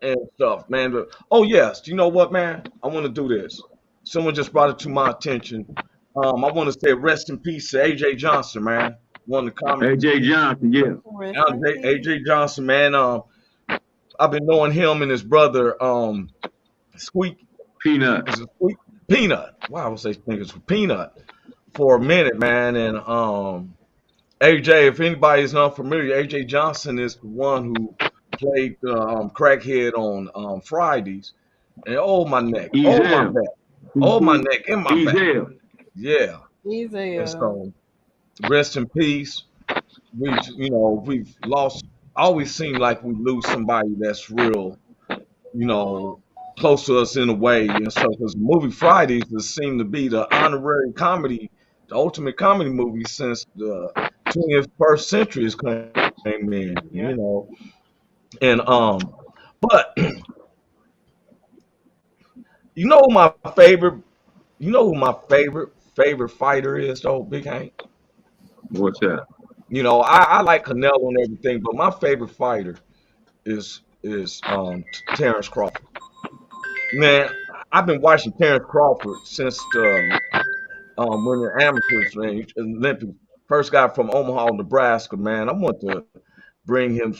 and stuff, man. But, oh yes, you know what, man? I want to do this. Someone just brought it to my attention. I want to say rest in peace to AJ Johnson, man. One of the comic. AJ Johnson, yeah. AJ Johnson, man. I've been knowing him and his brother, Squeak. Peanut. Is it Squeak? Peanut. Wow, I would say it's Peanut for a minute, man. And AJ, if anybody is not familiar, AJ Johnson is the one who played crackhead on Fridays. And oh my neck, oh my back, oh my neck and my back. Yeah. And so rest in peace. We've lost. Always seem like we lose somebody that's real, close to us in a way. And so, because movie Fridays has seemed to be the honorary comedy, the ultimate comedy movie since the 21st century has came in. And but my favorite, who my favorite fighter is though, Big Hank. What's that? I like Canelo and everything, but my favorite fighter is Terrence Crawford. Man, I've been watching Terrence Crawford since when the amateurs, man, Olympic first guy from Omaha, Nebraska. Man, I want to bring him.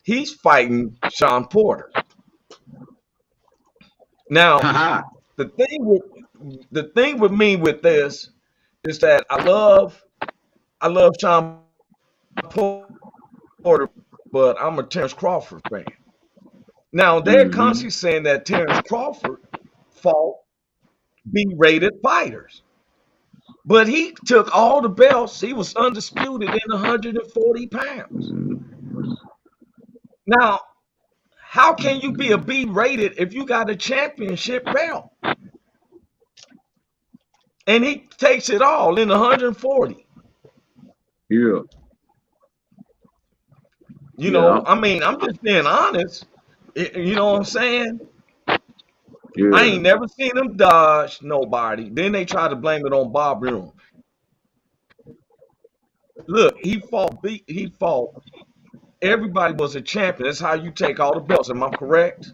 He's fighting Sean Porter. Now, the thing with me with this is that I love Sean Porter, but I'm a Terrence Crawford fan. Now they're constantly saying that Terrence Crawford fought B-rated fighters, but he took all the belts. He was undisputed in 140 pounds. Now, how can you be a B-rated if you got a championship belt? And he takes it all in 140. Yeah. I mean, I'm just being honest. You know what I'm saying? Yeah. I ain't never seen him dodge nobody. Then they try to blame it on Bob Room. Look, he fought. Everybody was a champion. That's how you take all the belts. Am I correct?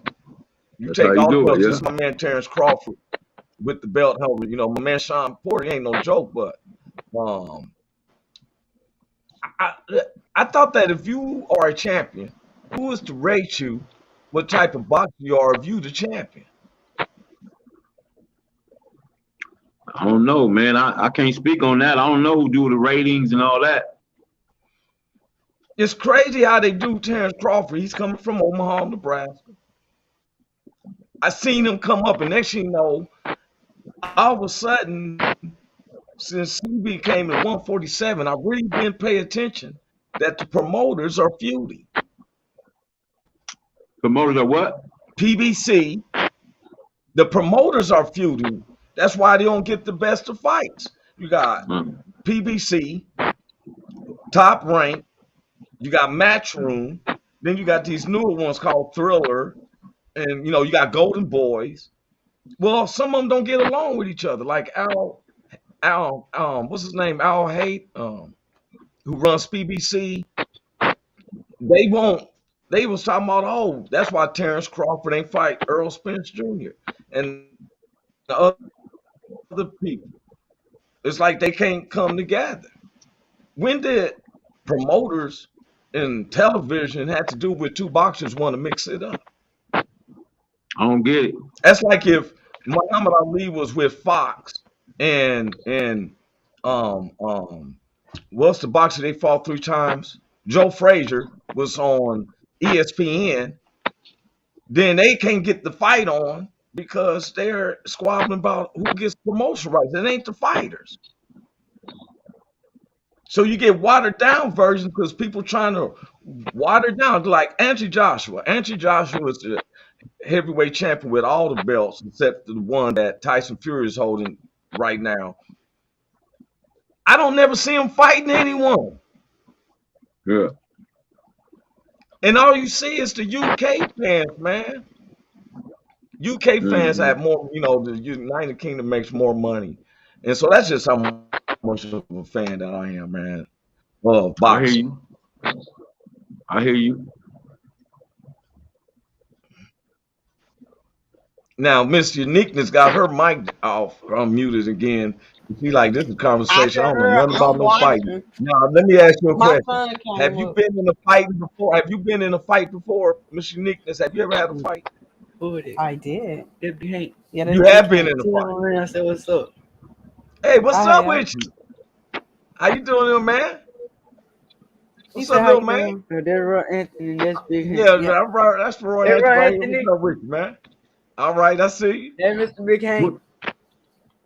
That's take all the belts. This is my man Terrence Crawford with the belt helmet. My man Sean Porter ain't no joke, but I thought that if you are a champion, who is to rate you what type of boxer you are if you the champion? I don't know, man. I can't speak on that. I don't know who do the ratings and all that. It's crazy how they do Terrence Crawford. He's coming from Omaha, Nebraska. I seen him come up, and next thing you know, all of a sudden, since he became at 147, I really didn't pay attention that the promoters are feuding. Promoters are what? PBC. The promoters are feuding. That's why they don't get the best of fights. You got PBC, Top Rank. You got Matchroom. Then you got these newer ones called Thriller. And, you got Golden Boys. Well, some of them don't get along with each other. Like Al, what's his name? Al Haight, who runs PBC. They was talking about, that's why Terrence Crawford ain't fight Earl Spence Jr. and the other people. It's like they can't come together. When did promoters in television have to do with two boxers want to mix it up? I don't get it. That's like if Muhammad Ali was with Fox and what's the boxer they fought 3 times? Joe Frazier was on ESPN. Then they can't get the fight on because they're squabbling about who gets promotion rights. It ain't the fighters. So you get watered down versions because people trying to water down. Like Angie Joshua. Angie Joshua is the heavyweight champion with all the belts except the one that Tyson Fury is holding right now. I don't never see him fighting anyone. Yeah. And all you see is the UK fans, man. UK fans have more, the United Kingdom makes more money. And so that's just how much of a fan that I am, man, of boxing. I hear you. Now, Miss Uniqueness got her mic off, unmuted again. She like, this is a conversation. I don't know nothing about no fighting. Now, let me ask you a question. Have you been in a fight before? Have you been in a fight before, Miss Uniqueness? Have you ever had a fight? I did. Big Hank. Yeah, you have been in a fight. I said, what's up? Hey, what's up with you? How you doing, little man? What's up, little man? That's Roy Anthony. That's Big Hank. Yeah, that's for Roy Anthony. What's up with you, man? All right, I see you. Hey, Mr. Big Hank.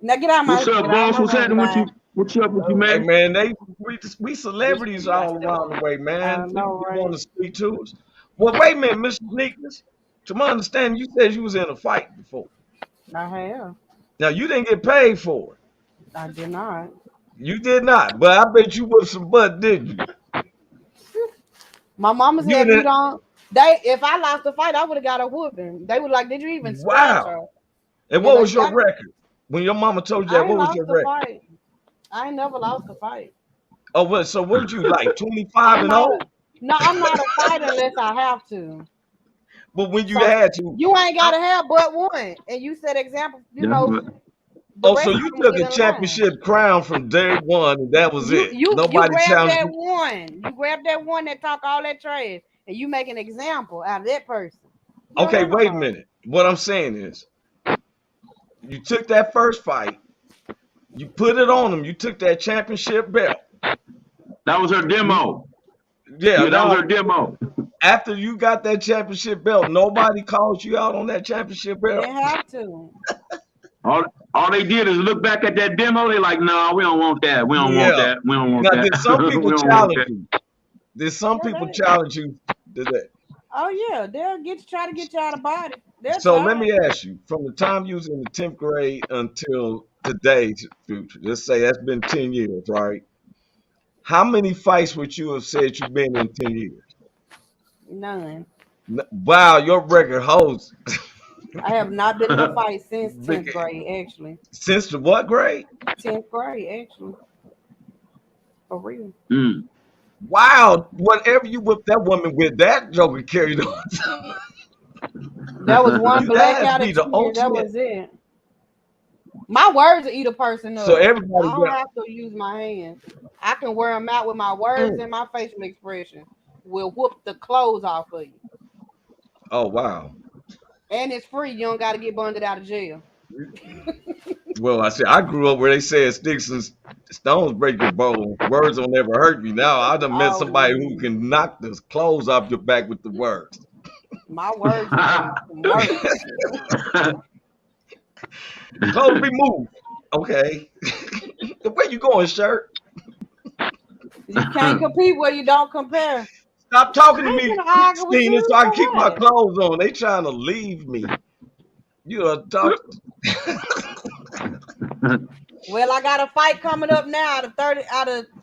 Now get out my. What's up, boss? What's happening with you? What's up with you, man? Hey, man, we celebrities all around the way, man. People want to speak to us. Well, wait a minute, Mr. Uniqueness. To my understanding, you said you was in a fight before. I have. Now, you didn't get paid for it. I did not. You did not, but I bet you whipped some butt, didn't you? My mama said you don't. If I lost the fight, I would have got a whooping. They were like, "Did you even scratch her?" And what was your record? When your mama told you that, what was your record? Fight. I ain't never lost a fight. Oh, well, so what did you like, 25 and 0? No, I'm not a fighter unless I have to. But when you had to, you ain't gotta have but one. And you said example, Oh, so you took a championship crown from day one, and that was it. Nobody challenged that one. You grabbed that one that talk all that trash, and you make an example out of that person. Okay, wait a minute. What I'm saying is, you took that first fight, you put it on them, you took that championship belt. That was her demo. Yeah, that was her demo. After you got that championship belt, nobody called you out on that championship belt. They have to. All they did is look back at that demo. They like, no, we don't want that. We don't want that. We don't want that. Now, did some people challenge you? Did some people challenge you to that? Oh yeah, they'll try to get you out of body. So let me ask you, from the time you was in the 10th grade until today, let's say that's been 10 years, right? How many fights would you have said you've been in 10 years? None. Wow, your record holds. I have not been in a fight since 10th grade, actually. Since the what grade? 10th grade, actually. For real. Wow, whatever you whipped that woman with, that joker carried on. That was one blackout experience. That was it. My words will eat a person up. So everybody, I don't have to use my hands. I can wear them out with my words and my facial expression. Will whoop the clothes off of you. Oh wow! And it's free. You don't got to get bonded out of jail. Well, I grew up where they said sticks and stones break your bones. Words don't ever hurt me. Now I done met somebody who can knock the clothes off your back with the words. My words work. Clothes be moved. Okay. Where you going, shirt? You can't compete where you don't compare. Stop talking to me, Christina, so I can keep my clothes on. They trying to leave me. You are talking. Well, I got a fight coming up now.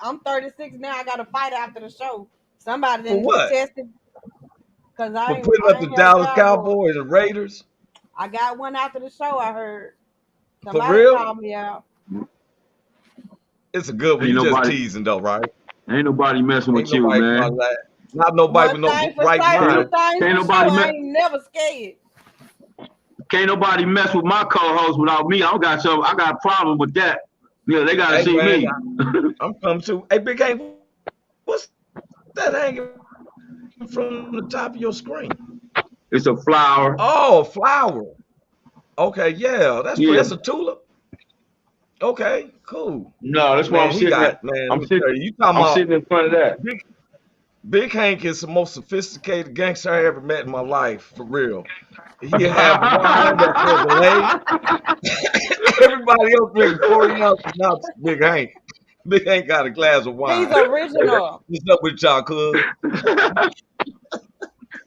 I'm 36 now. I got a fight after the show. Somebody didn't test it. Because I ain't putting up the Dallas Cowboys and Raiders. I got one after the show. I heard. Somebody for real? Called me out. It's a good one. You just teasing though, right? Ain't nobody messing with you, man. Not nobody with no right mind. Ain't nobody I ain't never scared. Can't nobody mess with my co-host without me. I got a problem with that. Yeah, they gotta see me. I'm coming to. Hey, Big Hank, what's that hanging from the top of your screen? It's a flower. Oh, a flower. Okay, yeah, that's a tulip. Okay, cool. No, that's why I'm sitting. I'm sitting in front of that. Big Hank is the most sophisticated gangster I ever met in my life, for real. He have one that was late. Everybody else drinking 40 ounces now, Big Hank. Big Hank got a glass of wine. He's original. What's up with y'all, cuz?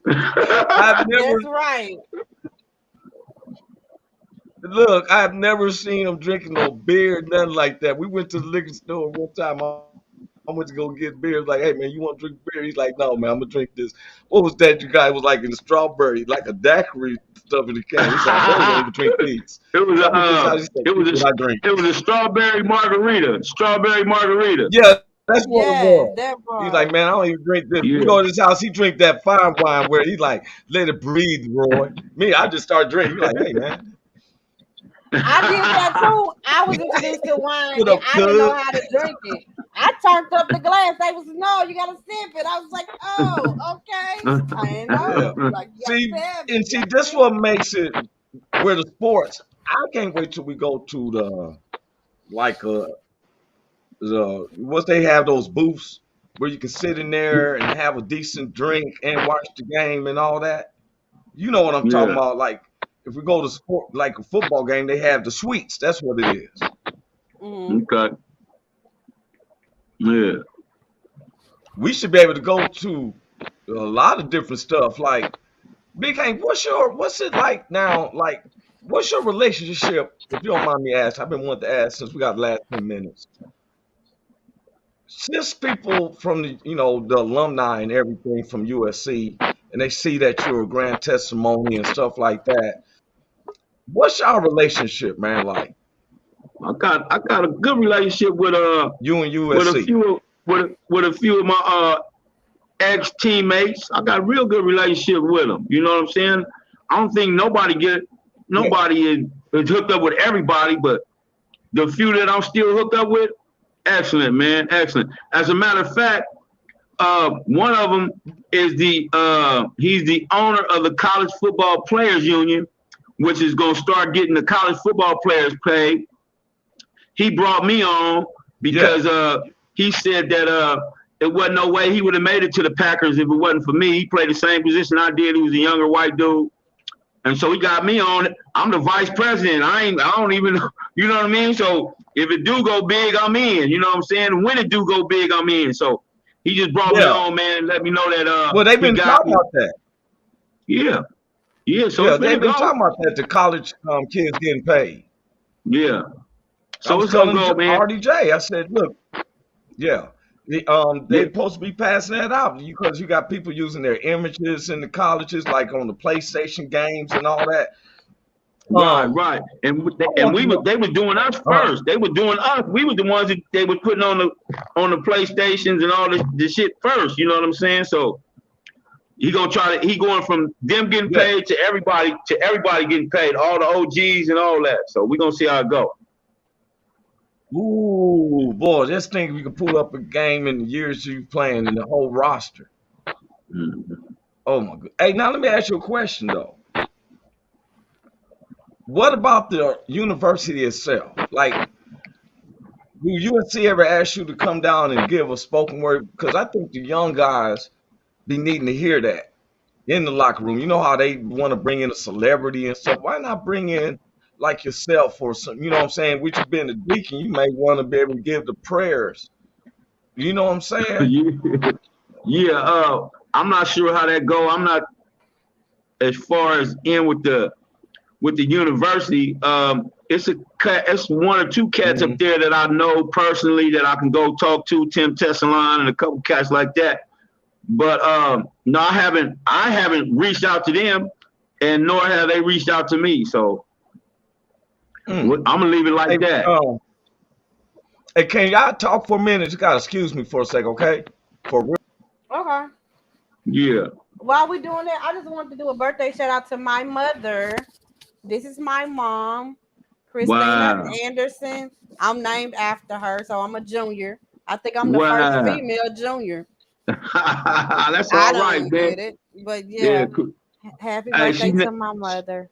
I've never That's right. look. I've never seen him drinking no beer, nothing like that. We went to the liquor store one time. I went to go get beer. Like, hey man, you want to drink beer? He's like, no man, I'm gonna drink this. What was that? You guys was like in strawberry, like a daiquiri stuff in the can. He said, I don't even drink these. It was It was a strawberry margarita. Strawberry margarita. Yeah, that's what it Yeah, was. that He's part. like, man, I don't even drink this. Yeah. We go to his house, he drink that fine wine where he's like, let it breathe, Roy. Me, I just start drinking. He's like, hey man, I did that too. I was introduced to wine What and up, I didn't know cuz? how to drink it. I turned up the glass. They was no, you gotta sip it. I was like, oh, okay. I didn't know. Yeah. Like, you See, gotta sip it. and see, this what makes it where the sports. I can't wait till we go to what they have those booths where you can sit in there and have a decent drink and watch the game and all that. You know what I'm talking about? Like if we go to sport like a football game, they have the suites. That's what it is. Okay. Yeah. We should be able to go to a lot of different stuff. Like Big Hank, what's it like now? Like, what's your relationship? If you don't mind me asking, I've been wanting to ask since we got the last 10 minutes. Since people from the the alumni and everything from USC, and they see that you're a grand testimony and stuff like that, what's your relationship, man? Like I got a good relationship with you and with a USC. few with a few of my ex teammates. I got a real good relationship with them. You know what I'm saying? I don't think nobody is hooked up with everybody, but the few that I'm still hooked up with, excellent, man, excellent. As a matter of fact, one of them is he's the owner of the College Football Players Union, which is gonna start getting the college football players paid. He brought me on because he said that it wasn't no way he would have made it to the Packers if it wasn't for me. He played the same position I did. He was a younger white dude. And so he got me on it. I'm the vice president. I don't even, you know what I mean? So if it do go big, I'm in. You know what I'm saying? When it do go big, I'm in. So he just brought me on, man. Let me know that well, they've been talking about that. Yeah. Yeah. So yeah, they've been talking about that. The college kids getting paid. Yeah. So it's gonna go, man. RDJ, I said, look, yeah. They're supposed to be passing that out because you got people using their images in the colleges, like on the PlayStation games and all that. Right. And they were doing us first. They were doing us. We were the ones that they were putting on the PlayStations and all the shit first. You know what I'm saying? So he going from them getting paid to everybody getting paid, all the OGs and all that. So we're gonna see how it go. Ooh, boy, just think we could pull up a game in the years you playing in the whole roster. Oh my god. Hey, now let me ask you a question though. What about the university itself? Like, do UNC ever ask you to come down and give a spoken word? Because I think the young guys be needing to hear that in the locker room. You know how they want to bring in a celebrity and stuff. Why not bring in like yourself or some, you know what I'm saying? With you being a deacon, you may want to be able to give the prayers. You know what I'm saying? Yeah. I'm not sure how that go. I'm not as far as in with the university. It's one or two cats up there that I know personally that I can go talk to, Tim Tessalon and a couple cats like that. But no, I haven't reached out to them, and nor have they reached out to me. So I'm gonna leave it like that. Hey, can y'all talk for a minute? You gotta excuse me for a second, okay? For real. Okay. Yeah. While we're doing that, I just wanted to do a birthday shout out to my mother. This is my mom, Christina Anderson. I'm named after her, so I'm a junior. I think I'm the first female junior. That's all right, man. Get it, but yeah. Happy birthday to my mother.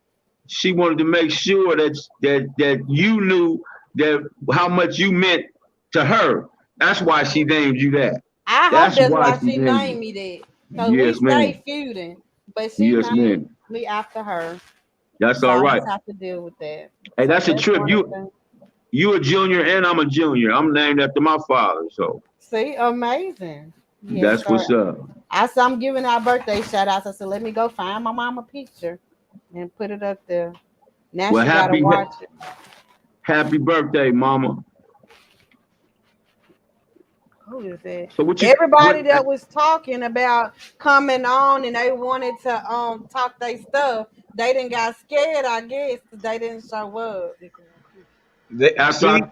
She wanted to make sure that you knew that how much you meant to her. That's why she named you that. I hope that's why she named me that. Because we stay feuding, but she named me after her. That's all right. I just have to deal with that. Hey, that's a trip. You a junior and I'm a junior. I'm named after my father, so See, amazing. Yes, that's sir. what's up. I said I'm giving our birthday shout outs. I said, let me go find my mama picture and put it up there. Now Well, she gotta watch it. happy birthday, mama. Who is that? So Everybody that was talking about coming on and they wanted to talk their stuff, they didn't got scared, I guess, because they didn't show up.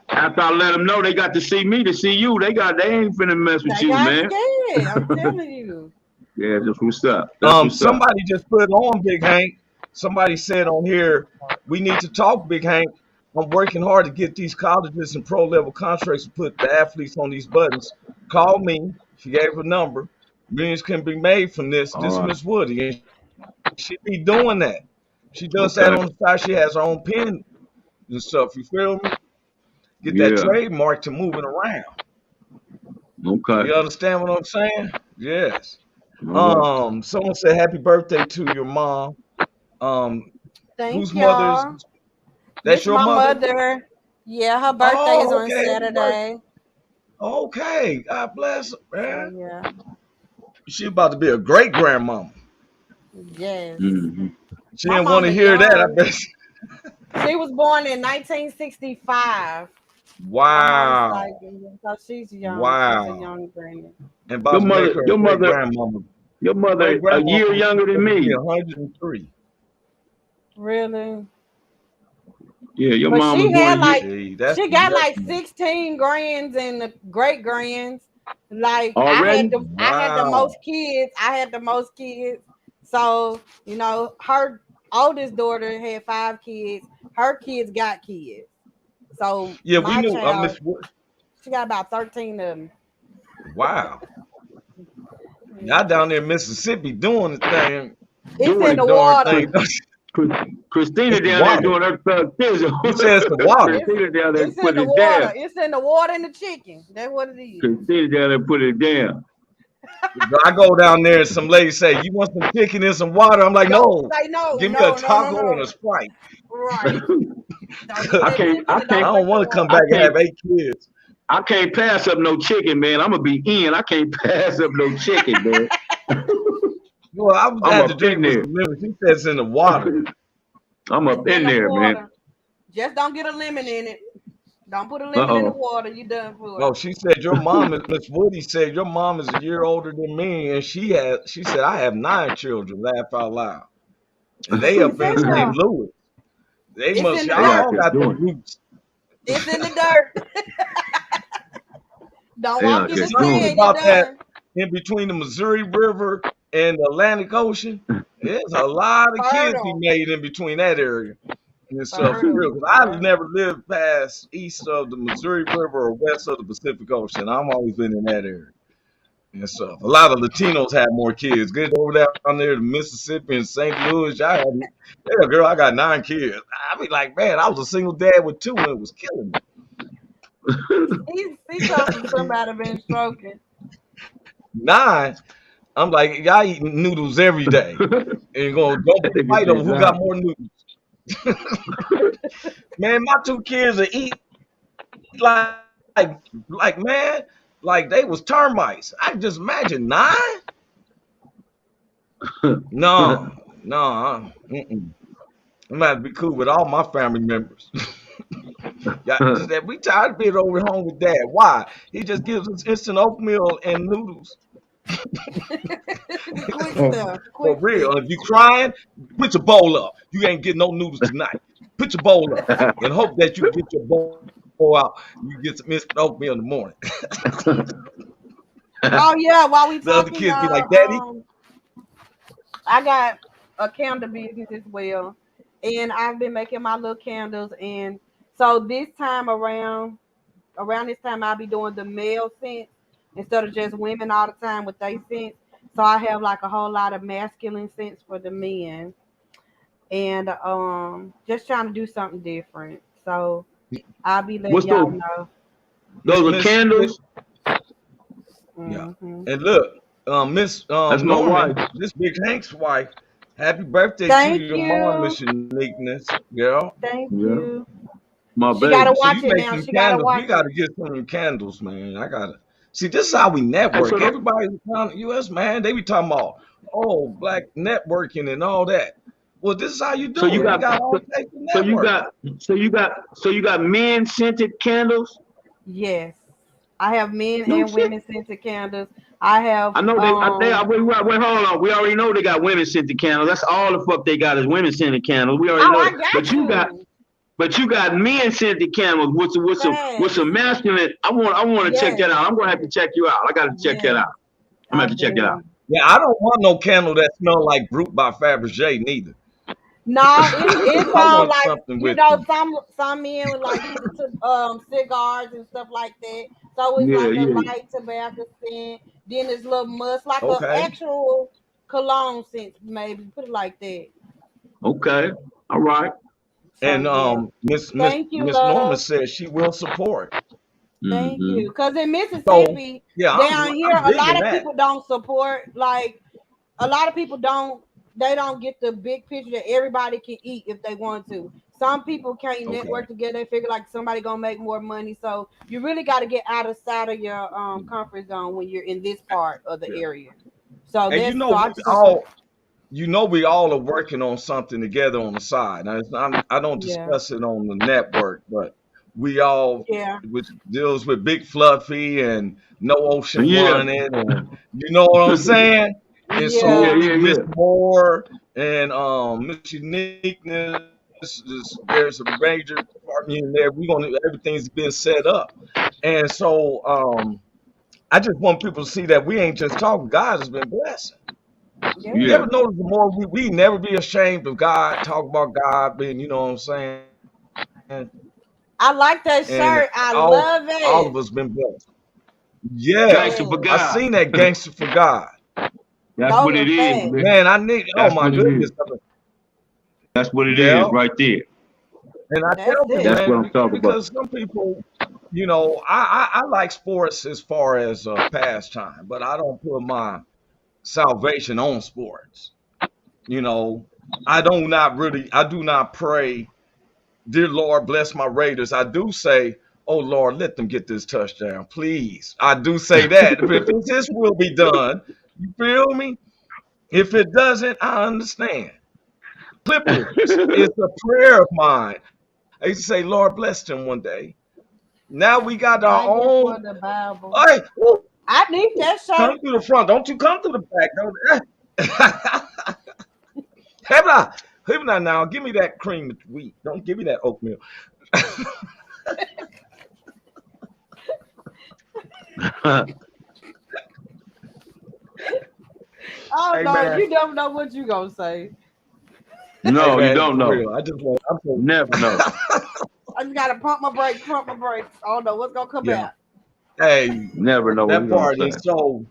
After I let them know they got to see me to see you, they ain't finna mess with They you, got man. scared. I'm telling you. Yeah, that's what's up. That's what's somebody just put on Big Hank. Somebody said on here, we need to talk, Big Hank. I'm working hard to get these colleges and pro level contracts to put the athletes on these buttons. Call me. She gave her number. Millions can be made from this. All This is right. Miss Woody, and she be doing that. She does that Okay. on the side. She has her own pen and stuff. You feel me? Get that Yeah. trademark to moving around. Okay. You understand what I'm saying? Yes. All right. Someone said happy birthday to your mom. Whose Thank mother is y'all. that's This your my mother? mother. Yeah, her birthday is Oh, on okay. Happy birthday. Saturday. Okay. God bless her, So man. yeah. She about to be a great grandmama. Yes. Mm-hmm. She My didn't want to mama hear that, I young. bet. She was born in 1965. My mom's Wow. like, so she's young. She's a Wow. young granny. And about to make her a great grandmama. Your Great mother a grandmama year is younger than supposed to be me. 103. Really? Yeah, your But mom was she born a had year like See, that's she the got like next 16 grands and great grands. Like already. I had the Wow. most kids. I had the most kids. So, her oldest daughter had 5 kids. Her kids got kids. So Yeah, we my knew child, Miss Wood. she got about 13 of them. Wow. Yeah. Y'all down there in Mississippi doing the thing, It's Doing in pretty the it. darn water. thing. Christina It's the down there water. doing her thug thizzle. He says the water. It's Christina down there it's in put the it water. down. It's in the water and the chicken. That's what it is. Christina down there put it down. I go down there and some lady say, "You want some chicken and some water?" I'm like, Don't "No, say no, give me a no, no, no, taco and a no. Sprite." Right. Don't get I that can't chicken I and I can't don't don't drink the want to come I back water. and have can't 8 kids. I can't pass up no chicken, man. I'm gonna be in. I can't pass up no chicken, man. Well, I was I'm had to up drink in with there. some lemon. She says it's in the water. I'm It's up in in the there, man. water. Just don't get a lemon in it. Don't put a Uh lemon in the oh. water. You done for No, it. she said your mom is Miss Woody said your mom is a year older than me, and she said I have 9 children. Laugh out loud, and they up It's in in St. there. Louis. They It's must in the They out y'all dirt. there got them doing roots. It's in the dirt. Don't they walk out in there It's the something doing sand. You about that done. in between the Missouri River and the Atlantic Ocean. There's a lot of kids be Fertile. made in between that area and stuff for Fertile. real. Cause I Yeah. never lived past east of the Missouri River or west of the Pacific Ocean. I've always been in that area and stuff. A lot of Latinos have more kids. Get over there down there to Mississippi and St. Louis. Yeah, girl, I got 9 kids. I be like, man, I was a single dad with 2 and it was killing me. He comes from somebody been stroking. 9. I'm like, y'all eating noodles every day. that And going don't nigga fight over said who got nah. more noodles. Man, my 2 kids are eat like like man, like they was termites. I just imagine 9. No, no, mm-mm. I'm gonna have to be cool with all my family members. Yeah, just that we tired of being over home with dad. Why? He just gives us instant oatmeal and noodles. Quick stuff. For Quick real. fix. If you crying, put your bowl up. You ain't getting no noodles tonight. Put your bowl up and hope that you get your bowl out. You get some instant oatmeal in the morning. Oh yeah, while we The other talking, kids be like, y'all, Daddy, I got a candle business as well, and I've been making my little candles. And so this time around this time, I'll be doing the male scents instead of just women all the time with their scents. So I have like a whole lot of masculine scents for the men, and just trying to do something different. So I'll be letting What's y'all those? know. Those are Miss, candles. yeah. Hmm. And look, Miss That's my Norman, wife. this Big Hank's wife, happy birthday to Thank your mom, you, Miss Uniqueness, girl. thank Yeah. you. My She gotta baby. So watch you it make now. some She gotta candles. We watch gotta it. get some candles, man. I gotta see. This is how we And so, network. Everybody around the U.S., man, they be talking about black networking and all that. Well, this is how you so do you it. We got, got all types of so you networking. got, so you got men scented candles. Yes. I have men No and shit. women scented candles. I have I know wait, hold on. We already know they got women scented candles. That's all the fuck they got is women scented candles. We already oh, know I that. got you. But you got men scented candles with Fast. some masculine. I want to check Yes. that out. I'm gonna have to check you out. I got to check that Yes. out. I'm gonna I have to check that out. do. Yeah, I don't want no candle that smell like Brute by Fabergé neither. No, it's I all want like something with some. some men would like cigars and stuff like that. So it's Yeah, like a yeah. light tobacco scent. Then it's little musk, like a Okay. actual cologne scent, maybe put it like that. Okay. All right. So And yeah, thank you, Miss Norma love. says she will support. Thank Mm-hmm. you. Cause in So Mississippi, yeah, down here, I'm a lot digging of that. people don't support. Like a lot of people don't. They don't get the big picture that everybody can eat if they want to. Some people can't Okay. network together. They figure like somebody gonna make more money. So you really got to get out of your comfort zone when you're in this part of the Yeah. area. So And that's so I just want to we all are working on something together on the side. Now, I don't yeah discuss it on the network, but we all, yeah which deals with Big Fluffy and No Ocean Yeah. Wanted, and you know what I'm saying. And Yeah. so yeah Yeah. Miss Yeah. Moore and Miss Uniqueness, there's a major department in there. Everything's been set up, and so I just want people to see that we ain't just talking. God has been blessing. You yeah. Yeah. ever notice the more we never be ashamed of God, talk about God being, you know what I'm saying? I like that And shirt. I all love all it. of us been blessed. Yeah. Gangster for Yes, I God. seen that gangster for God. That's what those are it is, facts. man. Man, I need oh That's my what it is. goodness. That's what it Yeah. is right there. And I That's tell people, it. That's what man, I'm talking about. because some people, you know, I like sports as far as pastime, but I don't put my salvation on sports. You know, I do not pray, dear Lord, bless my Raiders. I do say, oh Lord, let them get this touchdown, please. I do say that. If it's His will be done, you feel me? If it doesn't, I understand. Clippers is a prayer of mine. I used to say, Lord, bless them one day. Now we got our Thank you for own. the Bible. Hey, woo, I need that come shirt. through the front. Don't you come through the back. Don't. Have now. Give me that cream of wheat. Don't give me that oatmeal. Oh Hey no, man. you never know what you gonna say. Hey No, you man, don't for know. real. I just want. I'm so. Never know. I just gotta pump my brakes, pump my brakes. I don't know what's gonna come Yeah. out. Hey, Never know what that you're gonna part. And say. so,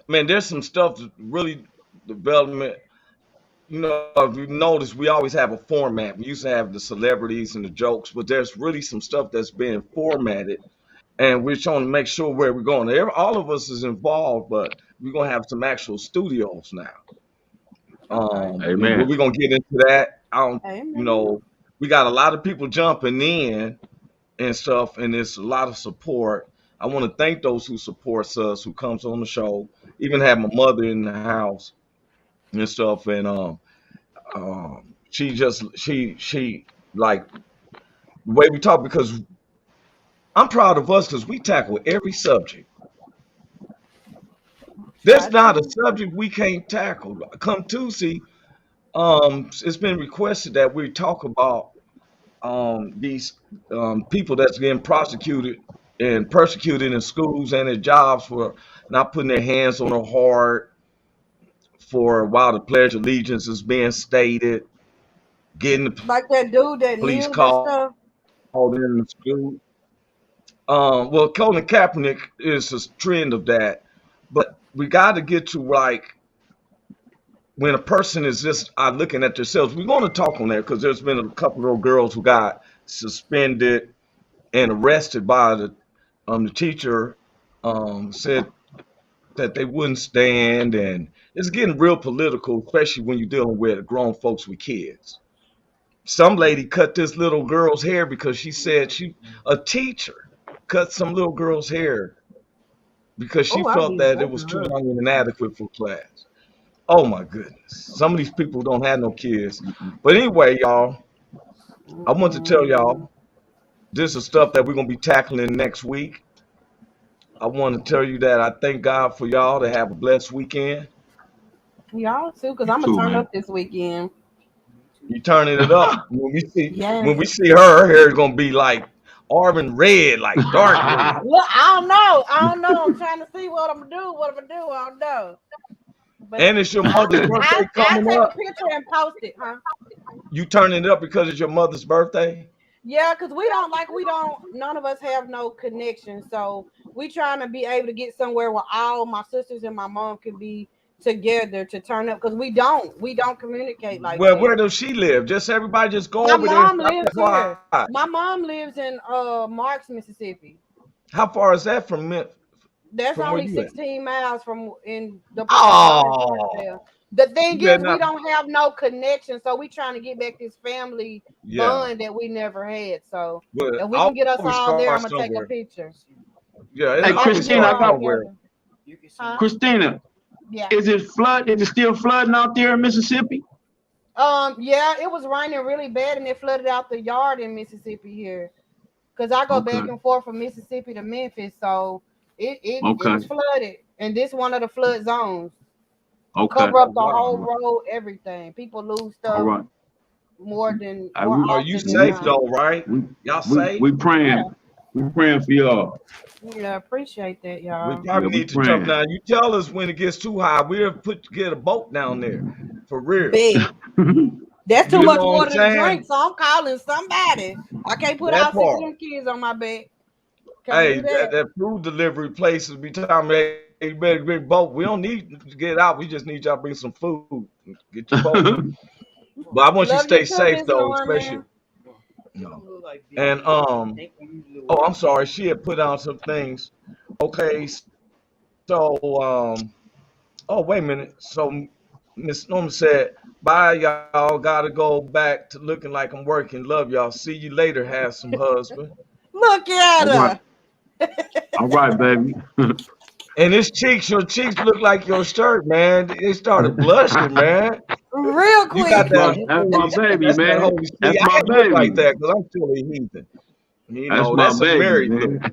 man, there's some stuff that really development. You know, if you notice, we always have a format. We used to have the celebrities and the jokes, but there's really some stuff that's being formatted, and we're trying to make sure where we're going. All of us is involved, but we're gonna have some actual studios now. Okay. But Amen. we're gonna get into that. I don't, you Amen. know, we got a lot of people jumping in and stuff, and there's a lot of support. I want to thank those who supports us, who comes on the show. Even have my mother in the house and stuff, and she like the way we talk because I'm proud of us because we tackle every subject. There's Try not a to. subject we can't tackle. Come Tuesday, it's been requested that we talk about these people that's getting prosecuted and persecuted in schools and at jobs for not putting their hands on their heart for while the Pledge of Allegiance is being stated, getting the Like that dude that police kneeled and called stuff. in the school. Well, Colin Kaepernick is a trend of that, but we got to get to like when a person is just looking at themselves. We're going to talk on that because there's been a couple of girls who got suspended and arrested by the teacher. Said that they wouldn't stand, and it's getting real political, especially when you're dealing with grown folks with kids. some lady cut this little girl's hair because she said a teacher cut some little girl's hair because she felt that it was too long and inadequate for class. Oh my goodness. Some of these people don't have no kids. But anyway, y'all, I want to tell y'all this is stuff that we're going to be tackling next week. I want to tell you that I thank God for y'all to have a blessed weekend. Y'all too, because I'm going to turn up this weekend. You turning it up. When we see her hair is going to be like Arvin red, like dark red. Well, I don't know. I'm trying to see what I'm going to do. I don't know. But and it's your mother's birthday coming up. I'll take a picture and post it, huh? You turning it up because it's your mother's birthday? Yeah, because none of us have no connection. So we trying to be able to get somewhere where all my sisters and my mom can be together to turn up, because we don't communicate like that. Where does she live? Just everybody just go over there. My mom lives here. My mom lives in Marks, Mississippi. How far is that from Memphis? That's only 16 miles from in the. Oh. The thing is, we don't have no connection, so we trying to get back this family bond that we never had. So if we can get us all there, I'm gonna take a picture. Yeah. Hey, Christina, I got Christina. Yeah. Is it still flooding out there in Mississippi? Yeah, it was raining really bad, and it flooded out the yard in Mississippi here. Cause I go back and forth from Mississippi to Memphis, so it was flooded, and this one of the flood zones. Cover up the whole road, everything. People lose stuff more than. Are you safe though? Right? Y'all safe? We praying. Yeah. We're praying for y'all. Yeah, appreciate that, y'all. We probably need to jump down. You tell us when it gets too high. We'll get a boat down there for real. That's too much water to drink, so I'm calling somebody. I can't put all 6 of them kids on my back. Hey, that food delivery places be telling me, hey, you better bring boat. We don't need to get out. We just need y'all to bring some food. Get your boat. But I want you to stay safe though, especially. No. And I'm sorry. She had put on some things. Okay, so wait a minute. So Miss Norma said, bye y'all. Gotta go back to looking like I'm working. Love y'all. See you later. Have some husband. Look at her. All right, baby. And your cheeks look like your shirt, man. They started blushing, man. Real quick. That's my baby, man. That's my baby. Like that, because I'm still a heathen. You know, that's my a married baby, look.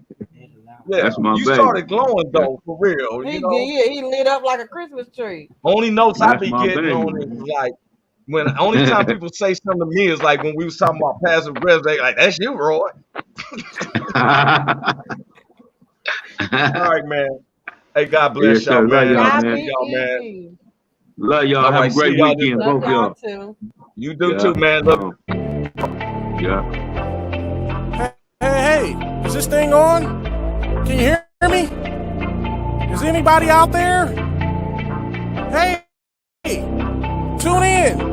Yeah, that's my you baby. started glowing though, for real. He did. He lit up like a Christmas tree. Only notes I be getting on it is like when only time people say something to me is like when we was talking about passive aggressive. They like, that's you, Roy. All right, man. Hey, God bless y'all, man. Love y'all. Have a great weekend, both y'all. You do too, man. Love Hey, is this thing on? Can you hear me? Is anybody out there? Hey, tune in.